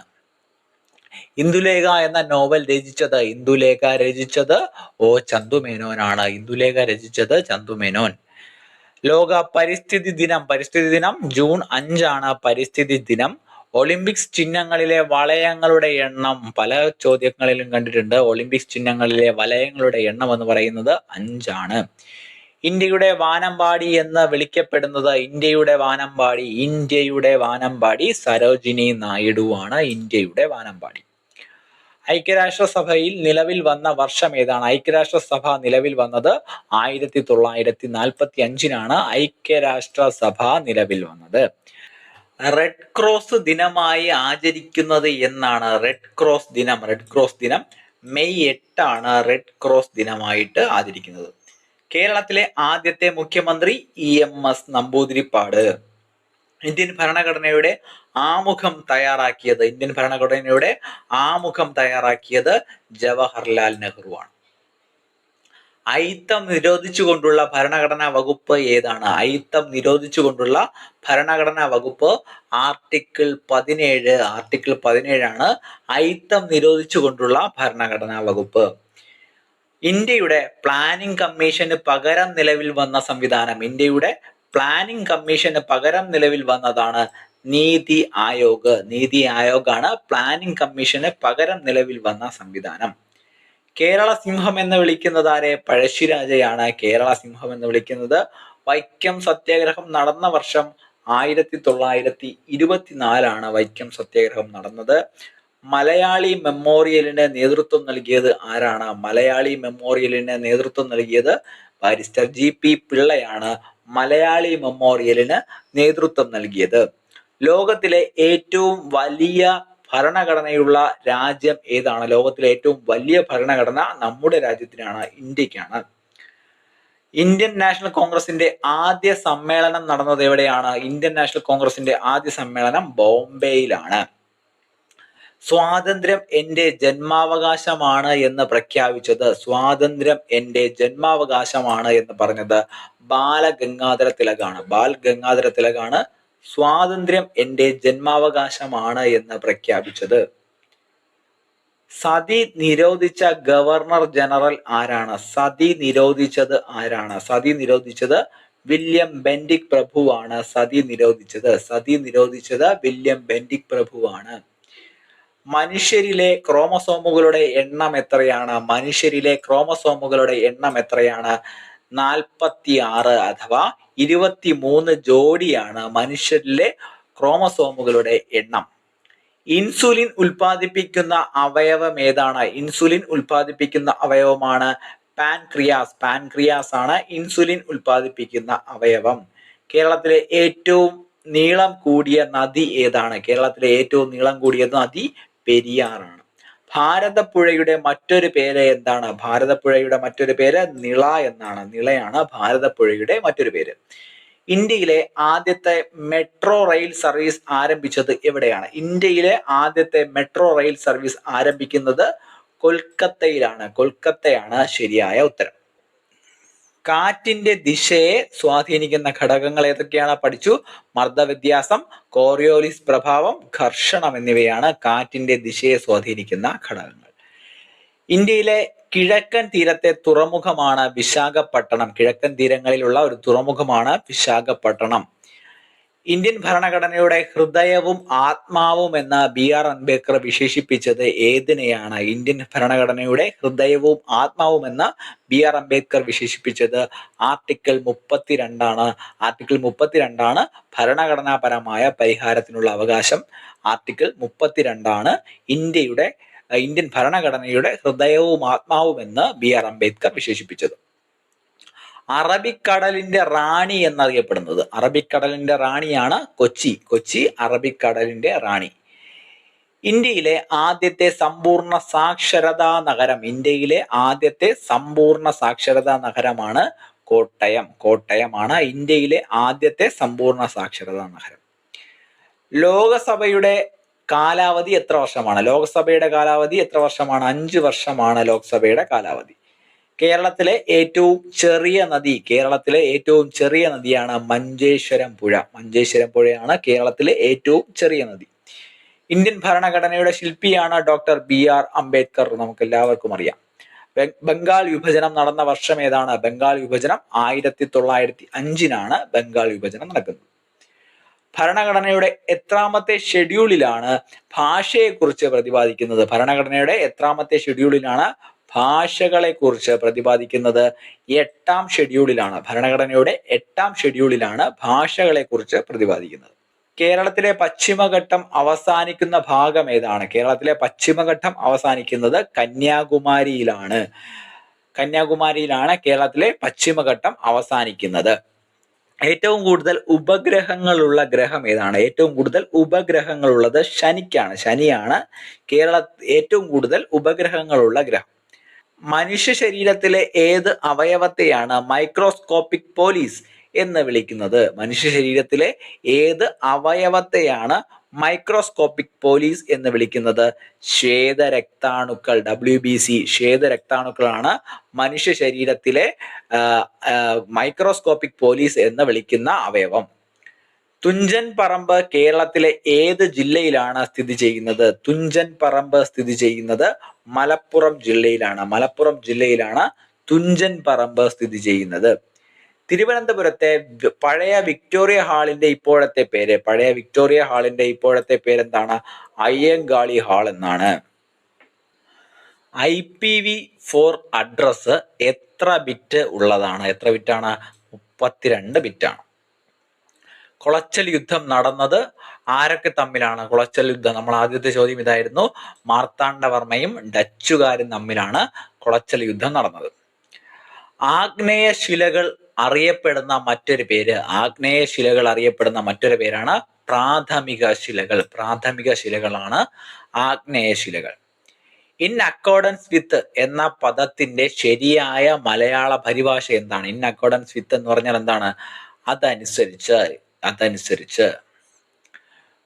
ഇന്ദുലേഖ എന്ന നോവൽ രചിച്ചത് ഒ ചന്തുമേനോനാണ്. ഇന്ദുലേഖ രചിച്ചത് ചന്തുമേനോൻ. ലോക പരിസ്ഥിതി ദിനം ജൂൺ 5 ആണ്. പരിസ്ഥിതി ദിനം ഒളിമ്പിക്സ് ചിഹ്നങ്ങളിലെ വളയങ്ങളുടെ എണ്ണം പല ചോദ്യങ്ങളിലും കണ്ടിട്ടുണ്ട്. ഒളിമ്പിക്സ് ചിഹ്നങ്ങളിലെ വലയങ്ങളുടെ എണ്ണം എന്ന് പറയുന്നത് 5 ആണ്. ഇന്ത്യയുടെ വാനമ്പാടി എന്ന് വിളിക്കപ്പെടുന്നത് ഇന്ത്യയുടെ വാനമ്പാടി സരോജിനി നായിഡു ആണ് ഇന്ത്യയുടെ വാനമ്പാടി. ഐക്യരാഷ്ട്രസഭയിൽ നിലവിൽ വന്ന വർഷം ഏതാണ്? ഐക്യരാഷ്ട്രസഭ നിലവിൽ വന്നത് 1945 ഐക്യരാഷ്ട്രസഭ നിലവിൽ വന്നത്. റെഡ് ക്രോസ് ദിനമായി ആചരിക്കുന്നത് എന്നാണ്? റെഡ് ക്രോസ് ദിനം മെയ് 8 റെഡ് ക്രോസ് ദിനമായിട്ട് ആചരിക്കുന്നത്. കേരളത്തിലെ ആദ്യത്തെ മുഖ്യമന്ത്രി EMS നമ്പൂതിരിപ്പാട്. ഇന്ത്യൻ ഭരണഘടനയുടെ ആമുഖം തയ്യാറാക്കിയത് ജവഹർലാൽ നെഹ്റു ആണ്. അയിത്തം നിരോധിച്ചുകൊണ്ടുള്ള ഭരണഘടനാ വകുപ്പ് ഏതാണ്? അയിത്തം നിരോധിച്ചുകൊണ്ടുള്ള ഭരണഘടനാ വകുപ്പ് ആർട്ടിക്കിൾ 17 അയിത്തം നിരോധിച്ചുകൊണ്ടുള്ള ഭരണഘടനാ വകുപ്പ്. ഇന്ത്യയുടെ പ്ലാനിംഗ് കമ്മീഷന് പകരം നിലവിൽ വന്ന സംവിധാനം. ഇന്ത്യയുടെ പ്ലാനിംഗ് കമ്മീഷന് പകരം നിലവിൽ വന്നതാണ് നീതി ആയോഗ്. നീതി ആയോഗാണ് പ്ലാനിംഗ് കമ്മീഷന് പകരം നിലവിൽ വന്ന സംവിധാനം. കേരള സിംഹം എന്ന് വിളിക്കുന്നത് ആരെ? പഴശ്ശിരാജയാണ് കേരള സിംഹം എന്ന് വിളിക്കുന്നത്. വൈക്കം സത്യാഗ്രഹം നടന്ന വർഷം 1924 വൈക്കം സത്യാഗ്രഹം നടന്നത്. മലയാളി മെമ്മോറിയലിന് നേതൃത്വം നൽകിയത് ആരാണ്? മലയാളി മെമ്മോറിയലിന് നേതൃത്വം നൽകിയത് ബാരിസ്റ്റർ GP പിള്ളയാണ് മലയാളി മെമ്മോറിയലിന് നേതൃത്വം നൽകിയത്. ലോകത്തിലെ ഏറ്റവും വലിയ ഭരണഘടനയുള്ള രാജ്യം ഏതാണ്? ലോകത്തിലെ ഏറ്റവും വലിയ ഭരണഘടന നമ്മുടെ രാജ്യത്തിനാണ്, ഇന്ത്യക്കാണ്. ഇന്ത്യൻ നാഷണൽ കോൺഗ്രസിന്റെ ആദ്യ സമ്മേളനം നടന്നത് എവിടെയാണ്? ഇന്ത്യൻ നാഷണൽ കോൺഗ്രസിന്റെ ആദ്യ സമ്മേളനം ബോംബെയിലാണ്. സ്വാതന്ത്ര്യം എന്റെ ജന്മാവകാശമാണ് എന്ന് പ്രഖ്യാപിച്ചത്, സ്വാതന്ത്ര്യം എന്റെ ജന്മാവകാശമാണ് എന്ന് പറഞ്ഞത് ബാലഗംഗാധര തിലകാണ്. സ്വാതന്ത്ര്യം എന്റെ ജന്മാവകാശമാണ് എന്ന് പ്രഖ്യാപിച്ചത്. സതി നിരോധിച്ച ഗവർണർ ജനറൽ ആരാണ്? സതി നിരോധിച്ചത് വില്യം ബെന്റിക് പ്രഭുവാണ്. സതി നിരോധിച്ചത് വില്യം ബെന്റിക് പ്രഭുവാണ്. മനുഷ്യരിലെ ക്രോമസോമുകളുടെ എണ്ണം എത്രയാണ്? 46 അഥവാ 23 ജോഡിയാണ് മനുഷ്യരിലെ ക്രോമസോമുകളുടെ എണ്ണം. ഇൻസുലിൻ ഉൽപ്പാദിപ്പിക്കുന്ന അവയവം ഏതാണ്? ഇൻസുലിൻ ഉൽപ്പാദിപ്പിക്കുന്ന അവയവമാണ് പാൻക്രിയാസ് ആണ് ഇൻസുലിൻ ഉൽപ്പാദിപ്പിക്കുന്ന അവയവം. കേരളത്തിലെ ഏറ്റവും നീളം കൂടിയ നദി ഏതാണ്? കേരളത്തിലെ ഏറ്റവും നീളം കൂടിയ നദി പെരിയാറാണ്. ഭാരതപ്പുഴയുടെ മറ്റൊരു പേര് എന്താണ്? ഭാരതപ്പുഴയുടെ മറ്റൊരു പേര് നിളയാണ് ഭാരതപ്പുഴയുടെ മറ്റൊരു പേര്. ഇന്ത്യയിലെ ആദ്യത്തെ മെട്രോ റെയിൽ സർവീസ് ആരംഭിച്ചത് എവിടെയാണ്? ഇന്ത്യയിലെ ആദ്യത്തെ മെട്രോ റെയിൽ സർവീസ് ആരംഭിക്കുന്നത് കൊൽക്കത്തയാണ് ശരിയായ ഉത്തരം. കാറ്റിന്റെ ദിശയെ സ്വാധീനിക്കുന്ന ഘടകങ്ങൾ ഏതൊക്കെയാണ്? പഠിച്ചു. മർദ്ദവ്യത്യാസം, കോറിയോലിസ് പ്രഭാവം, ഘർഷണം എന്നിവയാണ് കാറ്റിന്റെ ദിശയെ സ്വാധീനിക്കുന്ന ഘടകങ്ങൾ. ഇന്ത്യയിലെ കിഴക്കൻ തീരത്തെ തുറമുഖമാണ് വിശാഖപട്ടണം. കിഴക്കൻ തീരങ്ങളിലുള്ള ഒരു തുറമുഖമാണ് വിശാഖപട്ടണം. ഇന്ത്യൻ ഭരണഘടനയുടെ ഹൃദയവും ആത്മാവും എന്ന് BR അംബേദ്കർ വിശേഷിപ്പിച്ചത് ഏതിനെയാണ്? ഇന്ത്യൻ ഭരണഘടനയുടെ ഹൃദയവും ആത്മാവും എന്ന് BR അംബേദ്കർ വിശേഷിപ്പിച്ചത് ആർട്ടിക്കിൾ 32 ആർട്ടിക്കിൾ 32 ഭരണഘടനാപരമായ പരിഹാരത്തിനുള്ള അവകാശം. ആർട്ടിക്കിൾ 32 ഇന്ത്യൻ ഭരണഘടനയുടെ ഹൃദയവും ആത്മാവും എന്ന് BR അംബേദ്കർ വിശേഷിപ്പിച്ചത്. അറബിക്കടലിന്റെ റാണി എന്നറിയപ്പെടുന്നത്? അറബിക്കടലിന്റെ റാണിയാണ് കൊച്ചി അറബിക്കടലിന്റെ റാണി. ഇന്ത്യയിലെ ആദ്യത്തെ സമ്പൂർണ്ണ സാക്ഷരതാ നഗരം? ഇന്ത്യയിലെ ആദ്യത്തെ സമ്പൂർണ്ണ സാക്ഷരതാ നഗരമാണ് കോട്ടയമാണ് ഇന്ത്യയിലെ ആദ്യത്തെ സമ്പൂർണ്ണ സാക്ഷരതാ നഗരം. ലോകസഭയുടെ കാലാവധി എത്ര വർഷമാണ്? ലോകസഭയുടെ കാലാവധി എത്ര വർഷമാണ്? 5 വർഷമാണ് ലോക്സഭയുടെ കാലാവധി. കേരളത്തിലെ ഏറ്റവും ചെറിയ നദിയാണ് മഞ്ചേശ്വരം പുഴയാണ് കേരളത്തിലെ ഏറ്റവും ചെറിയ നദി. ഇന്ത്യൻ ഭരണഘടനയുടെ ശില്പിയാണ് ഡോക്ടർ BR അംബേദ്കർ, നമുക്ക് എല്ലാവർക്കും അറിയാം. ബംഗാൾ വിഭജനം നടന്ന വർഷം ഏതാണ്? ബംഗാൾ വിഭജനം 1905 ബംഗാൾ വിഭജനം നടക്കുന്നത്. ഭരണഘടനയുടെ എത്രാമത്തെ ഷെഡ്യൂളിലാണ് ഭാഷയെക്കുറിച്ച് പ്രതിപാദിക്കുന്നത്? ഭരണഘടനയുടെ എത്രാമത്തെ ഷെഡ്യൂളിലാണ് ഭാഷകളെ കുറിച്ച് പ്രതിപാദിക്കുന്നത്? 8ാം ഷെഡ്യൂളിലാണ്. ഭരണഘടനയുടെ 8ാം ഷെഡ്യൂളിലാണ് ഭാഷകളെ കുറിച്ച് പ്രതിപാദിക്കുന്നത്. കേരളത്തിലെ പശ്ചിമഘട്ടം അവസാനിക്കുന്ന ഭാഗം ഏതാണ്? കേരളത്തിലെ പശ്ചിമഘട്ടം അവസാനിക്കുന്നത് കന്യാകുമാരിയിലാണ്. കന്യാകുമാരിയിലാണ് കേരളത്തിലെ പശ്ചിമഘട്ടം അവസാനിക്കുന്നത്. ഏറ്റവും കൂടുതൽ ഉപഗ്രഹങ്ങളുള്ള ഗ്രഹം ഏതാണ്? ഏറ്റവും കൂടുതൽ ഉപഗ്രഹങ്ങളുള്ളത് ശനിക്കാണ്. ശനിയാണ് ഏറ്റവും കൂടുതൽ ഉപഗ്രഹങ്ങളുള്ള ഗ്രഹം. മനുഷ്യ ശരീരത്തിലെ ഏത് അവയവത്തെയാണ് മൈക്രോസ്കോപ്പിക് പോലീസ് എന്ന് വിളിക്കുന്നത്? മനുഷ്യ ശരീരത്തിലെ ഏത് അവയവത്തെയാണ് മൈക്രോസ്കോപ്പിക് പോലീസ് എന്ന് വിളിക്കുന്നത്? ശ്വേതരക്താണുക്കൾ, WBC ശ്വേതരക്താണുക്കളാണ് മനുഷ്യ ശരീരത്തിലെ മൈക്രോസ്കോപ്പിക് പോലീസ് എന്ന് വിളിക്കുന്ന അവയവം. തുഞ്ചൻ പറമ്പ് കേരളത്തിലെ ഏത് ജില്ലയിലാണ് സ്ഥിതി ചെയ്യുന്നത്? തുഞ്ചൻ പറമ്പ് സ്ഥിതി ചെയ്യുന്നത് മലപ്പുറം ജില്ലയിലാണ്. മലപ്പുറം ജില്ലയിലാണ് തുഞ്ചൻ പറമ്പ് സ്ഥിതി ചെയ്യുന്നത്. തിരുവനന്തപുരത്തെ പഴയ വിക്ടോറിയ ഹാളിന്റെ ഇപ്പോഴത്തെ പേര്? പഴയ വിക്ടോറിയ ഹാളിന്റെ ഇപ്പോഴത്തെ പേരെന്താണ്? അയ്യങ്കാളി ഹാൾ എന്നാണ്. IPv4 അഡ്രസ് എത്ര ബിറ്റ് ഉള്ളതാണ്? എത്ര ബിറ്റാണ്? 32 ബിറ്റാണ്. കുളച്ചൽ യുദ്ധം നടന്നത് ആരൊക്കെ തമ്മിലാണ്? കുളച്ചൽ യുദ്ധം, നമ്മൾ ആദ്യത്തെ ചോദ്യം ഇതായിരുന്നു. മാർത്താണ്ഡവർമ്മയും ഡച്ചുകാരും തമ്മിലാണ് കുളച്ചൽ യുദ്ധം നടന്നത്. ആഗ്നേയ ശിലകൾ അറിയപ്പെടുന്ന മറ്റൊരു പേര്? ആഗ്നേയ ശിലകൾ അറിയപ്പെടുന്ന മറ്റൊരു പേരാണ് പ്രാഥമിക ശിലകൾ. പ്രാഥമിക ശിലകളാണ് ആഗ്നേയ ശിലകൾ. ഇൻ അക്കോർഡൻസ് വിത്ത് എന്ന പദത്തിന്റെ ശരിയായ മലയാള പരിഭാഷ എന്താണ്? ഇൻ അക്കോർഡൻസ് വിത്ത് എന്ന് പറഞ്ഞാൽ എന്താണ്? അതനുസരിച്ച്. അതനുസരിച്ച്.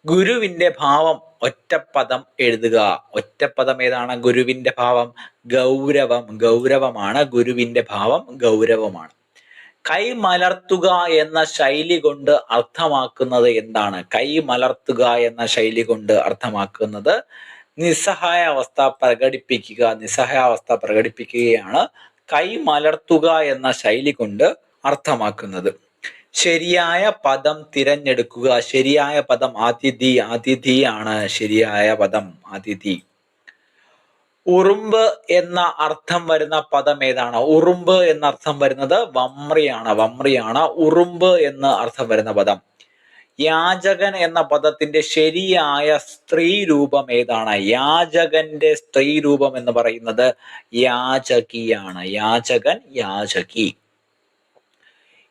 ഗുരുവിന്റെ ഭാവം ഒറ്റപ്പദം എഴുതുക. ഒറ്റപ്പദം ഏതാണ്? ഗുരുവിന്റെ ഭാവം ഗൗരവം. ഗൗരവമാണ് ഗുരുവിന്റെ ഭാവം. ഗൗരവമാണ്. കൈമലർത്തുക എന്ന ശൈലി കൊണ്ട് അർത്ഥമാക്കുന്നത് എന്താണ്? കൈമലർത്തുക എന്ന ശൈലി കൊണ്ട് അർത്ഥമാക്കുന്നത് നിസ്സഹായാവസ്ഥ പ്രകടിപ്പിക്കുക. നിസ്സഹായാവസ്ഥ പ്രകടിപ്പിക്കുകയാണ് കൈമലർത്തുക എന്ന ശൈലി കൊണ്ട് അർത്ഥമാക്കുന്നത്. ശരിയായ പദം തിരഞ്ഞെടുക്കുക. ശരിയായ പദം അതിഥി. അതിഥിയാണ് ശരിയായ പദം. അതിഥി. ഉറുമ്പ് എന്ന അർത്ഥം വരുന്ന പദം ഏതാണ്? ഉറുമ്പ് എന്ന അർത്ഥം വരുന്നത് വമ്രിയാണ്. വമ്രിയാണ് ഉറുമ്പ് എന്ന് അർത്ഥം വരുന്ന പദം. യാചകൻ എന്ന പദത്തിന്റെ ശരിയായ സ്ത്രീ രൂപം ഏതാണ്? യാചകന്റെ സ്ത്രീ രൂപം എന്ന് പറയുന്നത് യാചകിയാണ്. യാചകൻ, യാചകി.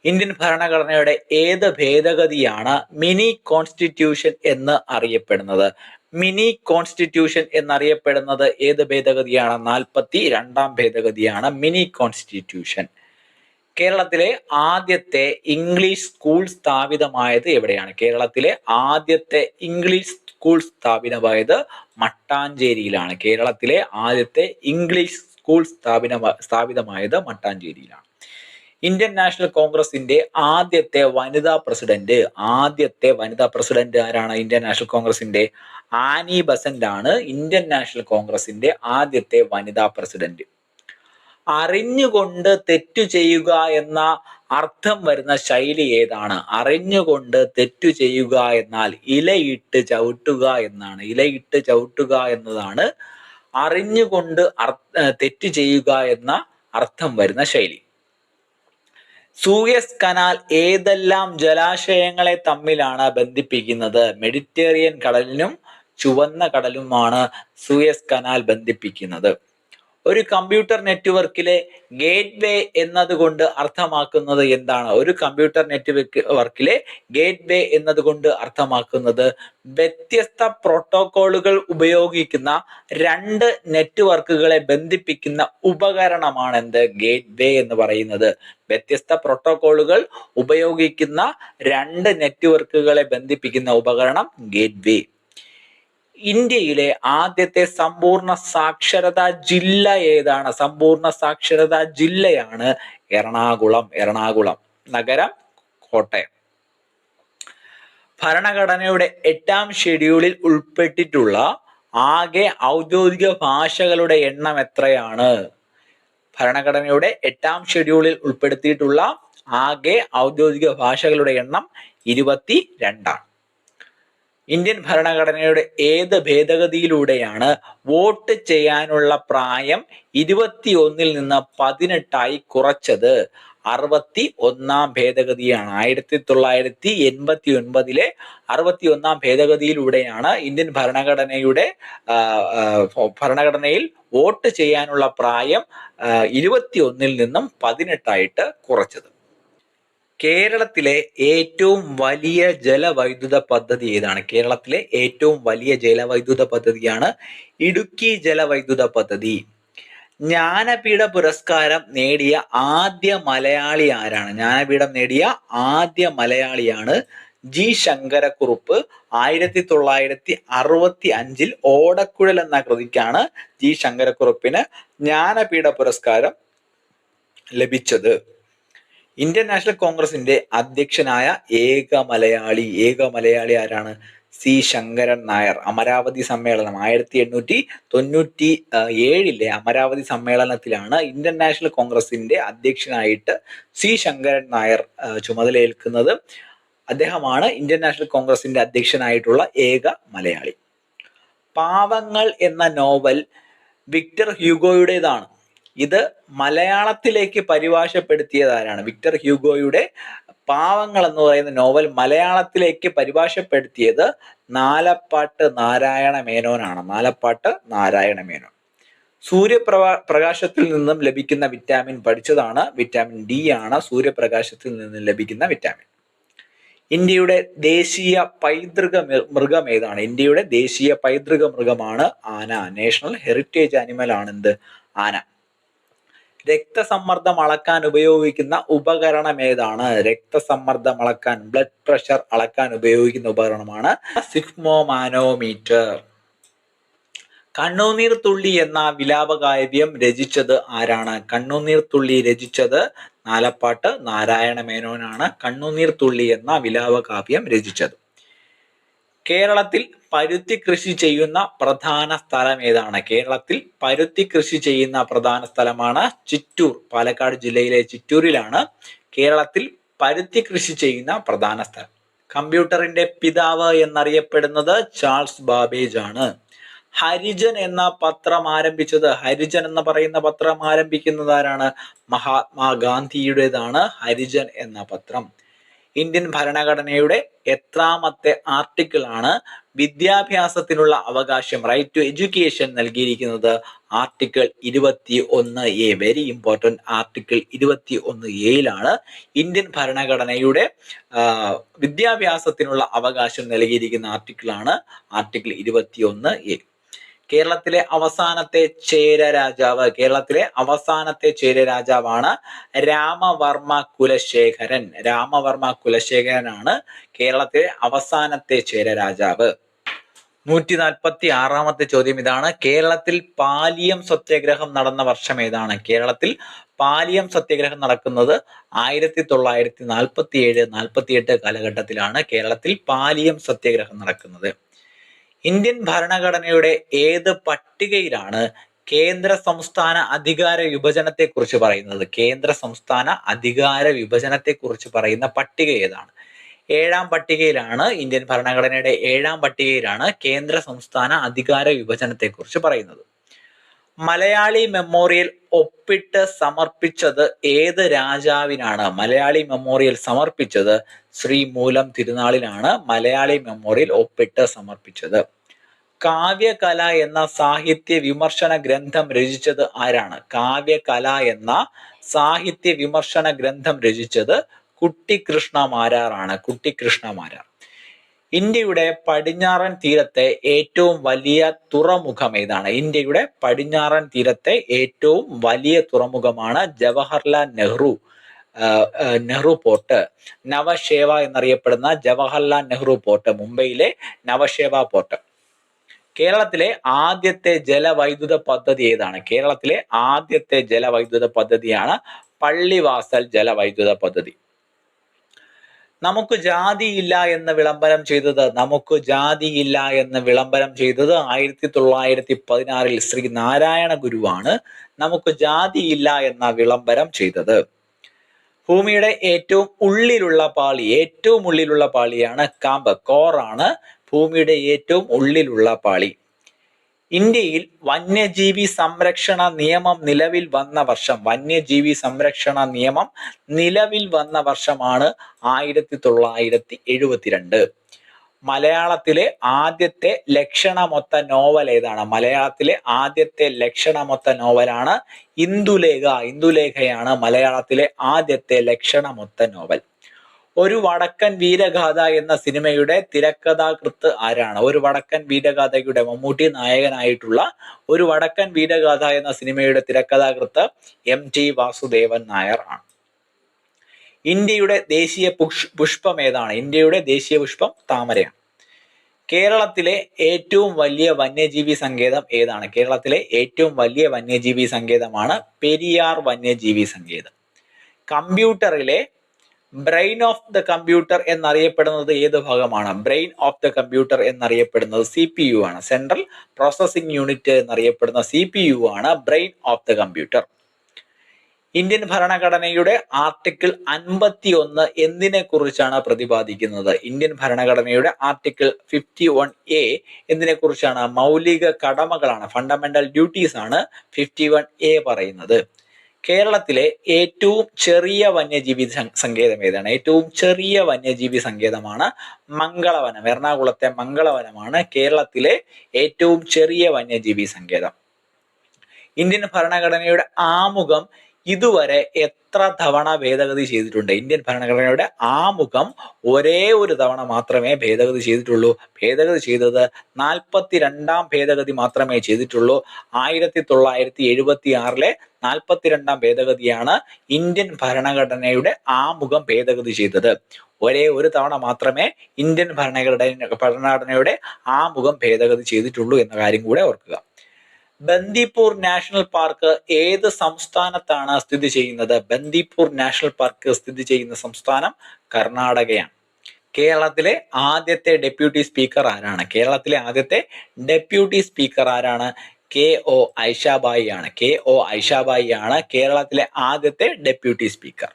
ഇന്ത്യൻ ഭരണഘടനയുടെ ഏത് ഭേദഗതിയാണ് മിനി കോൺസ്റ്റിറ്റ്യൂഷൻ എന്ന് അറിയപ്പെടുന്നത്? മിനി കോൺസ്റ്റിറ്റ്യൂഷൻ എന്നറിയപ്പെടുന്നത് ഏത് ഭേദഗതിയാണ്? 42ാം ഭേദഗതിയാണ് മിനി കോൺസ്റ്റിറ്റ്യൂഷൻ. കേരളത്തിലെ ആദ്യത്തെ ഇംഗ്ലീഷ് സ്കൂൾ സ്ഥാപിതമായത് എവിടെയാണ്? കേരളത്തിലെ ആദ്യത്തെ ഇംഗ്ലീഷ് സ്കൂൾ സ്ഥാപിതമായത് മട്ടാഞ്ചേരിയിലാണ്. കേരളത്തിലെ ആദ്യത്തെ ഇംഗ്ലീഷ് സ്കൂൾ സ്ഥാപിതമായത് മട്ടാഞ്ചേരിയിലാണ്. ഇന്ത്യൻ നാഷണൽ കോൺഗ്രസിന്റെ ആദ്യത്തെ വനിതാ പ്രസിഡന്റ് ആരാണ്? ഇന്ത്യൻ നാഷണൽ കോൺഗ്രസിന്റെ ആനി ബസന്റ് ആണ് ഇന്ത്യൻ നാഷണൽ കോൺഗ്രസിന്റെ ആദ്യത്തെ വനിതാ പ്രസിഡന്റ്. അറിഞ്ഞുകൊണ്ട് തെറ്റു ചെയ്യുക എന്ന അർത്ഥം വരുന്ന ശൈലി ഏതാണ്? അറിഞ്ഞുകൊണ്ട് തെറ്റു ചെയ്യുക എന്നാൽ ഇലയിട്ട് ചവിട്ടുക എന്നാണ്. ഇലയിട്ട് ചവിട്ടുക എന്നതാണ് അറിഞ്ഞുകൊണ്ട് തെറ്റു ചെയ്യുക എന്ന അർത്ഥം വരുന്ന ശൈലി. സൂയസ് കനാൽ ഏതെല്ലാം ജലാശയങ്ങളെ തമ്മിലാണ് ബന്ധിപ്പിക്കുന്നത്? മെഡിറ്ററേനിയൻ കടലിനും ചുവന്ന കടലുമാണ് സൂയസ് കനാൽ ബന്ധിപ്പിക്കുന്നത്. ഒരു കമ്പ്യൂട്ടർ നെറ്റ്വർക്കിലെ ഗേറ്റ്വേ എന്നതുകൊണ്ട് അർത്ഥമാക്കുന്നത് എന്താണ്? ഒരു കമ്പ്യൂട്ടർ നെറ്റ്വർക്കിലെ ഗേറ്റ്വേ എന്നതുകൊണ്ട് അർത്ഥമാക്കുന്നത് വ്യത്യസ്ത പ്രോട്ടോക്കോളുകൾ ഉപയോഗിക്കുന്ന 2 നെറ്റ്വർക്കുകളെ ബന്ധിപ്പിക്കുന്ന ഉപകരണമാണ് എന്ത്? ഗേറ്റ്വേ എന്ന് പറയുന്നത്. വ്യത്യസ്ത പ്രോട്ടോക്കോളുകൾ ഉപയോഗിക്കുന്ന 2 നെറ്റ്വർക്കുകളെ ബന്ധിപ്പിക്കുന്ന ഉപകരണം ഗേറ്റ്വേ. ഇന്ത്യയിലെ ആദ്യത്തെ സമ്പൂർണ്ണ സാക്ഷരതാ ജില്ല ഏതാണ്? സമ്പൂർണ്ണ സാക്ഷരതാ ജില്ലയാണ് എറണാകുളം. എറണാകുളം. നഗരം കോട്ടയം. ഭരണഘടനയുടെ 8ാം ഷെഡ്യൂളിൽ ഉൾപ്പെട്ടിട്ടുള്ള ആകെ ഔദ്യോഗിക ഭാഷകളുടെ എണ്ണം എത്രയാണ്? ഭരണഘടനയുടെ 8ാം ഷെഡ്യൂളിൽ ഉൾപ്പെടുത്തിയിട്ടുള്ള ആകെ ഔദ്യോഗിക ഭാഷകളുടെ എണ്ണം 22 ആണ്. ഇന്ത്യൻ ഭരണഘടനയുടെ ഏത് ഭേദഗതിയിലൂടെയാണ് വോട്ട് ചെയ്യാനുള്ള പ്രായം 21 നിന്ന് 18 കുറച്ചത്? 61 ഭേദഗതിയാണ്. 1989 61 ഭേദഗതിയിലൂടെയാണ് ഇന്ത്യൻ ഭരണഘടനയിൽ വോട്ട് ചെയ്യാനുള്ള പ്രായം 21 നിന്നും 18 കുറച്ചത്. കേരളത്തിലെ ഏറ്റവും വലിയ ജലവൈദ്യുത പദ്ധതി ഏതാണ്? കേരളത്തിലെ ഏറ്റവും വലിയ ജലവൈദ്യുത പദ്ധതിയാണ് ഇടുക്കി ജലവൈദ്യുത പദ്ധതി. ജ്ഞാനപീഠ പുരസ്കാരം നേടിയ ആദ്യ മലയാളി ആരാണ്? ജ്ഞാനപീഠം നേടിയ ആദ്യ മലയാളിയാണ് ജി ശങ്കരക്കുറുപ്പ്. 1965 ഓടക്കുഴൽ എന്ന കൃതിക്കാണ് ജി ശങ്കരക്കുറുപ്പിന് ജ്ഞാനപീഠ പുരസ്കാരം ലഭിച്ചത്. ഇന്ത്യൻ നാഷണൽ കോൺഗ്രസിന്റെ അധ്യക്ഷനായ ഏക മലയാളി ആരാണ്? സി ശങ്കരൻ നായർ. അമരാവതി സമ്മേളനം 1897 അമരാവതി സമ്മേളനത്തിലാണ് ഇന്ത്യൻ നാഷണൽ കോൺഗ്രസിന്റെ അധ്യക്ഷനായിട്ട് സി ശങ്കരൻ നായർ ചുമതലയേൽക്കുന്നത്. അദ്ദേഹമാണ് ഇന്ത്യൻ നാഷണൽ കോൺഗ്രസിന്റെ അധ്യക്ഷനായിട്ടുള്ള ഏക മലയാളി. പാവങ്ങൾ എന്ന നോവൽ വിക്ടർ ഹ്യൂഗോയുടേതാണ്. ഇത് മലയാളത്തിലേക്ക് പരിഭാഷപ്പെടുത്തിയതാരാണ്? വിക്ടർ ഹ്യൂഗോയുടെ പാവങ്ങൾ എന്ന് പറയുന്ന നോവൽ മലയാളത്തിലേക്ക് പരിഭാഷപ്പെടുത്തിയത് നാലപ്പാട്ട് നാരായണ മേനോനാണ്. നാലപ്പാട്ട് നാരായണ മേനോൻ. പ്രകാശത്തിൽ നിന്നും ലഭിക്കുന്ന വിറ്റാമിൻ പഠിച്ചതാണ്. വിറ്റാമിൻ ഡി ആണ് സൂര്യപ്രകാശത്തിൽ നിന്നും ലഭിക്കുന്ന വിറ്റാമിൻ. ഇന്ത്യയുടെ ദേശീയ പൈതൃക മൃഗം ഏതാണ്? ഇന്ത്യയുടെ ദേശീയ പൈതൃക മൃഗമാണ് ആന. നാഷണൽ ഹെറിറ്റേജ് ആനിമൽ ആണ് എന്ത്? ആന. രക്തസമ്മർദ്ദം അളക്കാൻ ഉപയോഗിക്കുന്ന ഉപകരണം ഏതാണ്? രക്തസമ്മർദ്ദം അളക്കാൻ, ബ്ലഡ് പ്രഷർ അളക്കാൻ ഉപയോഗിക്കുന്ന ഉപകരണമാണ് സിഗ്മോമാനോമീറ്റർ. കണ്ണുനീർ തുള്ളി എന്ന വിലാപകാവ്യം രചിച്ചത് ആരാണ്? കണ്ണുനീർ തുള്ളി രചിച്ചത് നാലപ്പാട്ട് നാരായണ മേനോനാണ്. കണ്ണുനീർ തുള്ളി എന്ന വിലാപകാവ്യം രചിച്ചത്. കേരളത്തിൽ പരുത്തി കൃഷി ചെയ്യുന്ന പ്രധാന സ്ഥലം ഏതാണ്? കേരളത്തിൽ പരുത്തി കൃഷി ചെയ്യുന്ന പ്രധാന സ്ഥലമാണ് ചിറ്റൂർ. പാലക്കാട് ജില്ലയിലെ ചിറ്റൂരിലാണ് കേരളത്തിൽ പരുത്തി കൃഷി ചെയ്യുന്ന പ്രധാന സ്ഥലം. കമ്പ്യൂട്ടറിന്റെ പിതാവ് എന്നറിയപ്പെടുന്നത് ചാൾസ് ബാബേജ് ആണ്. ഹരിജൻ എന്ന പത്രം ആരംഭിച്ചത്, ഹരിജൻ എന്ന് പറയുന്ന പത്രം ആരംഭിക്കുന്നത് ആരാണ്? മഹാത്മാഗാന്ധിയുടേതാണ് ഹരിജൻ എന്ന പത്രം. ഇന്ത്യൻ ഭരണഘടനയുടെ എത്രാമത്തെ ആർട്ടിക്കിൾ ആണ് വിദ്യാഭ്യാസത്തിനുള്ള അവകാശം, റൈറ്റ് ടു എഡ്യൂക്കേഷൻ നൽകിയിരിക്കുന്നത്? Article 21A. Very important. Article 21A Indian ഭരണഘടനയുടെ വിദ്യാഭ്യാസത്തിനുള്ള അവകാശം നൽകിയിരിക്കുന്ന ആർട്ടിക്കിളാണ് ആർട്ടിക്കിൾ 21A. കേരളത്തിലെ അവസാനത്തെ ചേര രാജാവ്, കേരളത്തിലെ അവസാനത്തെ ചേര രാജാവാണ് രാമവർമ്മ കുലശേഖരൻ. രാമവർമ്മ കുലശേഖരനാണ് കേരളത്തിലെ അവസാനത്തെ ചേര രാജാവ്. 146ാമത്തെ ചോദ്യം ഇതാണ്. കേരളത്തിൽ പാലിയം സത്യാഗ്രഹം നടന്ന വർഷം ഏതാണ്? കേരളത്തിൽ പാലിയം സത്യാഗ്രഹം നടക്കുന്നത് 1947-48 കാലഘട്ടത്തിലാണ് കേരളത്തിൽ പാലിയം സത്യാഗ്രഹം നടക്കുന്നത്. ഇന്ത്യൻ ഭരണഘടനയുടെ ഏത് പട്ടികയിലാണ് കേന്ദ്ര സംസ്ഥാന അധികാര വിഭജനത്തെ കുറിച്ച് പറയുന്നത്? കേന്ദ്ര സംസ്ഥാന അധികാര വിഭജനത്തെ കുറിച്ച് പറയുന്ന പട്ടിക ഏതാണ്? 7ാം പട്ടികയിലാണ്. ഇന്ത്യൻ ഭരണഘടനയുടെ 7ാം പട്ടികയിലാണ് കേന്ദ്ര സംസ്ഥാന അധികാര വിഭജനത്തെ കുറിച്ച് പറയുന്നത്. മലയാളി മെമ്മോറിയൽ ഒപ്പിട്ട് സമർപ്പിച്ചത് ഏത് രാജാവിനാണ്? മലയാളി മെമ്മോറിയൽ സമർപ്പിച്ചത് ശ്രീ മൂലം തിരുനാളിനാണ് മലയാളി മെമ്മോറിയൽ ഒപ്പിട്ട് സമർപ്പിച്ചത്. കാവ്യകല എന്ന സാഹിത്യ വിമർശന ഗ്രന്ഥം രചിച്ചത് ആരാണ്? കാവ്യകല എന്ന സാഹിത്യ വിമർശന ഗ്രന്ഥം രചിച്ചത് കുട്ടിക്കൃഷ്ണമാരാറാണ്. കുട്ടിക്കൃഷ്ണമാരാർ. ഇന്ത്യയുടെ പടിഞ്ഞാറൻ തീരത്തെ ഏറ്റവും വലിയ തുറമുഖം ഏതാണ്? ഇന്ത്യയുടെ പടിഞ്ഞാറൻ തീരത്തെ ഏറ്റവും വലിയ തുറമുഖമാണ് ജവഹർലാൽ നെഹ്റു പോർട്ട്. നവശേവ എന്നറിയപ്പെടുന്ന ജവഹർലാൽ നെഹ്റു പോർട്ട്, മുംബൈയിലെ നവശേവ പോർട്ട്. കേരളത്തിലെ ആദ്യത്തെ ജലവൈദ്യുത പദ്ധതി ഏതാണ്? കേരളത്തിലെ ആദ്യത്തെ ജലവൈദ്യുത പദ്ധതിയാണ് പള്ളിവാസൽ ജലവൈദ്യുത പദ്ധതി. നമുക്ക് ജാതിയില്ല എന്ന് വിളംബരം ചെയ്തത്, 1916 ശ്രീ നാരായണ ഗുരുവാണ് നമുക്ക് ജാതിയില്ല എന്ന വിളംബരം ചെയ്തത്. ഭൂമിയുടെ ഏറ്റവും ഉള്ളിലുള്ള പാളിയാണ് കാമ്പ്, കോറാണ് ഭൂമിയുടെ ഏറ്റവും ഉള്ളിലുള്ള പാളി. ഇന്ത്യയിൽ വന്യജീവി സംരക്ഷണ നിയമം നിലവിൽ വന്ന വർഷം, വന്യജീവി സംരക്ഷണ നിയമം നിലവിൽ വന്ന വർഷമാണ് 1972. മലയാളത്തിലെ ആദ്യത്തെ ലക്ഷണമൊത്ത നോവൽ ഏതാണ്? മലയാളത്തിലെ ആദ്യത്തെ ലക്ഷണമൊത്ത നോവലാണ് ഇന്ദുലേഖ. ഇന്ദുലേഖയാണ് മലയാളത്തിലെ ആദ്യത്തെ ലക്ഷണമൊത്ത നോവൽ. ഒരു വടക്കൻ വീരഗാഥ എന്ന സിനിമയുടെ തിരക്കഥാകൃത്ത് ആരാണ്? ഒരു വടക്കൻ വീരഗാഥയുടെ മമ്മൂട്ടി നായകനായിട്ടുള്ള ഒരു വടക്കൻ വീരഗാഥ എന്ന സിനിമയുടെ തിരക്കഥാകൃത്ത് MT വാസുദേവൻ നായർ ആണ്. ഇന്ത്യയുടെ ദേശീയ പുഷ്പം ഏതാണ്? ഇന്ത്യയുടെ ദേശീയ പുഷ്പം താമരയാണ്. കേരളത്തിലെ ഏറ്റവും വലിയ വന്യജീവി സങ്കേതം ഏതാണ്? കേരളത്തിലെ ഏറ്റവും വലിയ വന്യജീവി സങ്കേതമാണ് പെരിയാർ വന്യജീവി സങ്കേതം. കമ്പ്യൂട്ടറിലെ ബ്രെയിൻ ഓഫ് ദ കമ്പ്യൂട്ടർ എന്നറിയപ്പെടുന്നത് ഏത് ഭാഗമാണ്? ബ്രെയിൻ ഓഫ് ദ കമ്പ്യൂട്ടർ എന്നറിയപ്പെടുന്നത് CPU ആണ്. സെൻട്രൽ പ്രോസസിംഗ് യൂണിറ്റ് എന്നറിയപ്പെടുന്ന CPU ആണ് brain of the computer. Indian ഭരണഘടനയുടെ ആർട്ടിക്കിൾ 51 എന്തിനെ കുറിച്ചാണ് പ്രതിപാദിക്കുന്നത്? ഇന്ത്യൻ ഭരണഘടനയുടെ ആർട്ടിക്കിൾ 51A എന്തിനെ കുറിച്ചാണ്? മൗലിക കടമകളാണ്, ഫണ്ടമെന്റൽ ഡ്യൂട്ടീസ് ആണ് 51A പറയുന്നത്. കേരളത്തിലെ ഏറ്റവും ചെറിയ വന്യജീവി സങ്കേതം ഏതാണ്? ഏറ്റവും ചെറിയ വന്യജീവി സങ്കേതമാണ് മംഗളവനം. എറണാകുളത്തെ മംഗളവനമാണ് കേരളത്തിലെ ഏറ്റവും ചെറിയ വന്യജീവി സങ്കേതം. ഇന്ത്യൻ ഭരണഘടനയുടെ ആമുഖം ഇതുവരെ എത്ര തവണ ഭേദഗതി ചെയ്തിട്ടുണ്ട്? ഇന്ത്യൻ ഭരണഘടനയുടെ ആമുഖം ഒരേ ഒരു തവണ മാത്രമേ ഭേദഗതി ചെയ്തിട്ടുള്ളൂ. ഭേദഗതി ചെയ്തത് 42ാം ഭേദഗതി മാത്രമേ ചെയ്തിട്ടുള്ളൂ. 1976 42ാം ഭേദഗതിയാണ് ഇന്ത്യൻ ഭരണഘടനയുടെ ആമുഖം ഭേദഗതി ചെയ്തത്. ഒരേ ഒരു തവണ മാത്രമേ ഇന്ത്യൻ ഭരണഘടനയുടെ ആമുഖം ഭേദഗതി ചെയ്തിട്ടുള്ളൂ എന്ന കാര്യം കൂടെ ഓർക്കുക. ബന്ദിപ്പൂർ നാഷണൽ പാർക്ക് ഏത് സംസ്ഥാനത്താണ് സ്ഥിതി ചെയ്യുന്നത്? ബന്ദിപ്പൂർ നാഷണൽ പാർക്ക് സ്ഥിതി ചെയ്യുന്ന സംസ്ഥാനം കർണാടകയാണ്. കേരളത്തിലെ ആദ്യത്തെ ഡെപ്യൂട്ടി സ്പീക്കർ ആരാണ്? കേരളത്തിലെ ആദ്യത്തെ ഡെപ്യൂട്ടി സ്പീക്കർ ആരാണ്? KO ഐഷാബായി ആണ്. KO ഐഷാബായി ആണ് കേരളത്തിലെ ആദ്യത്തെ ഡെപ്യൂട്ടി സ്പീക്കർ.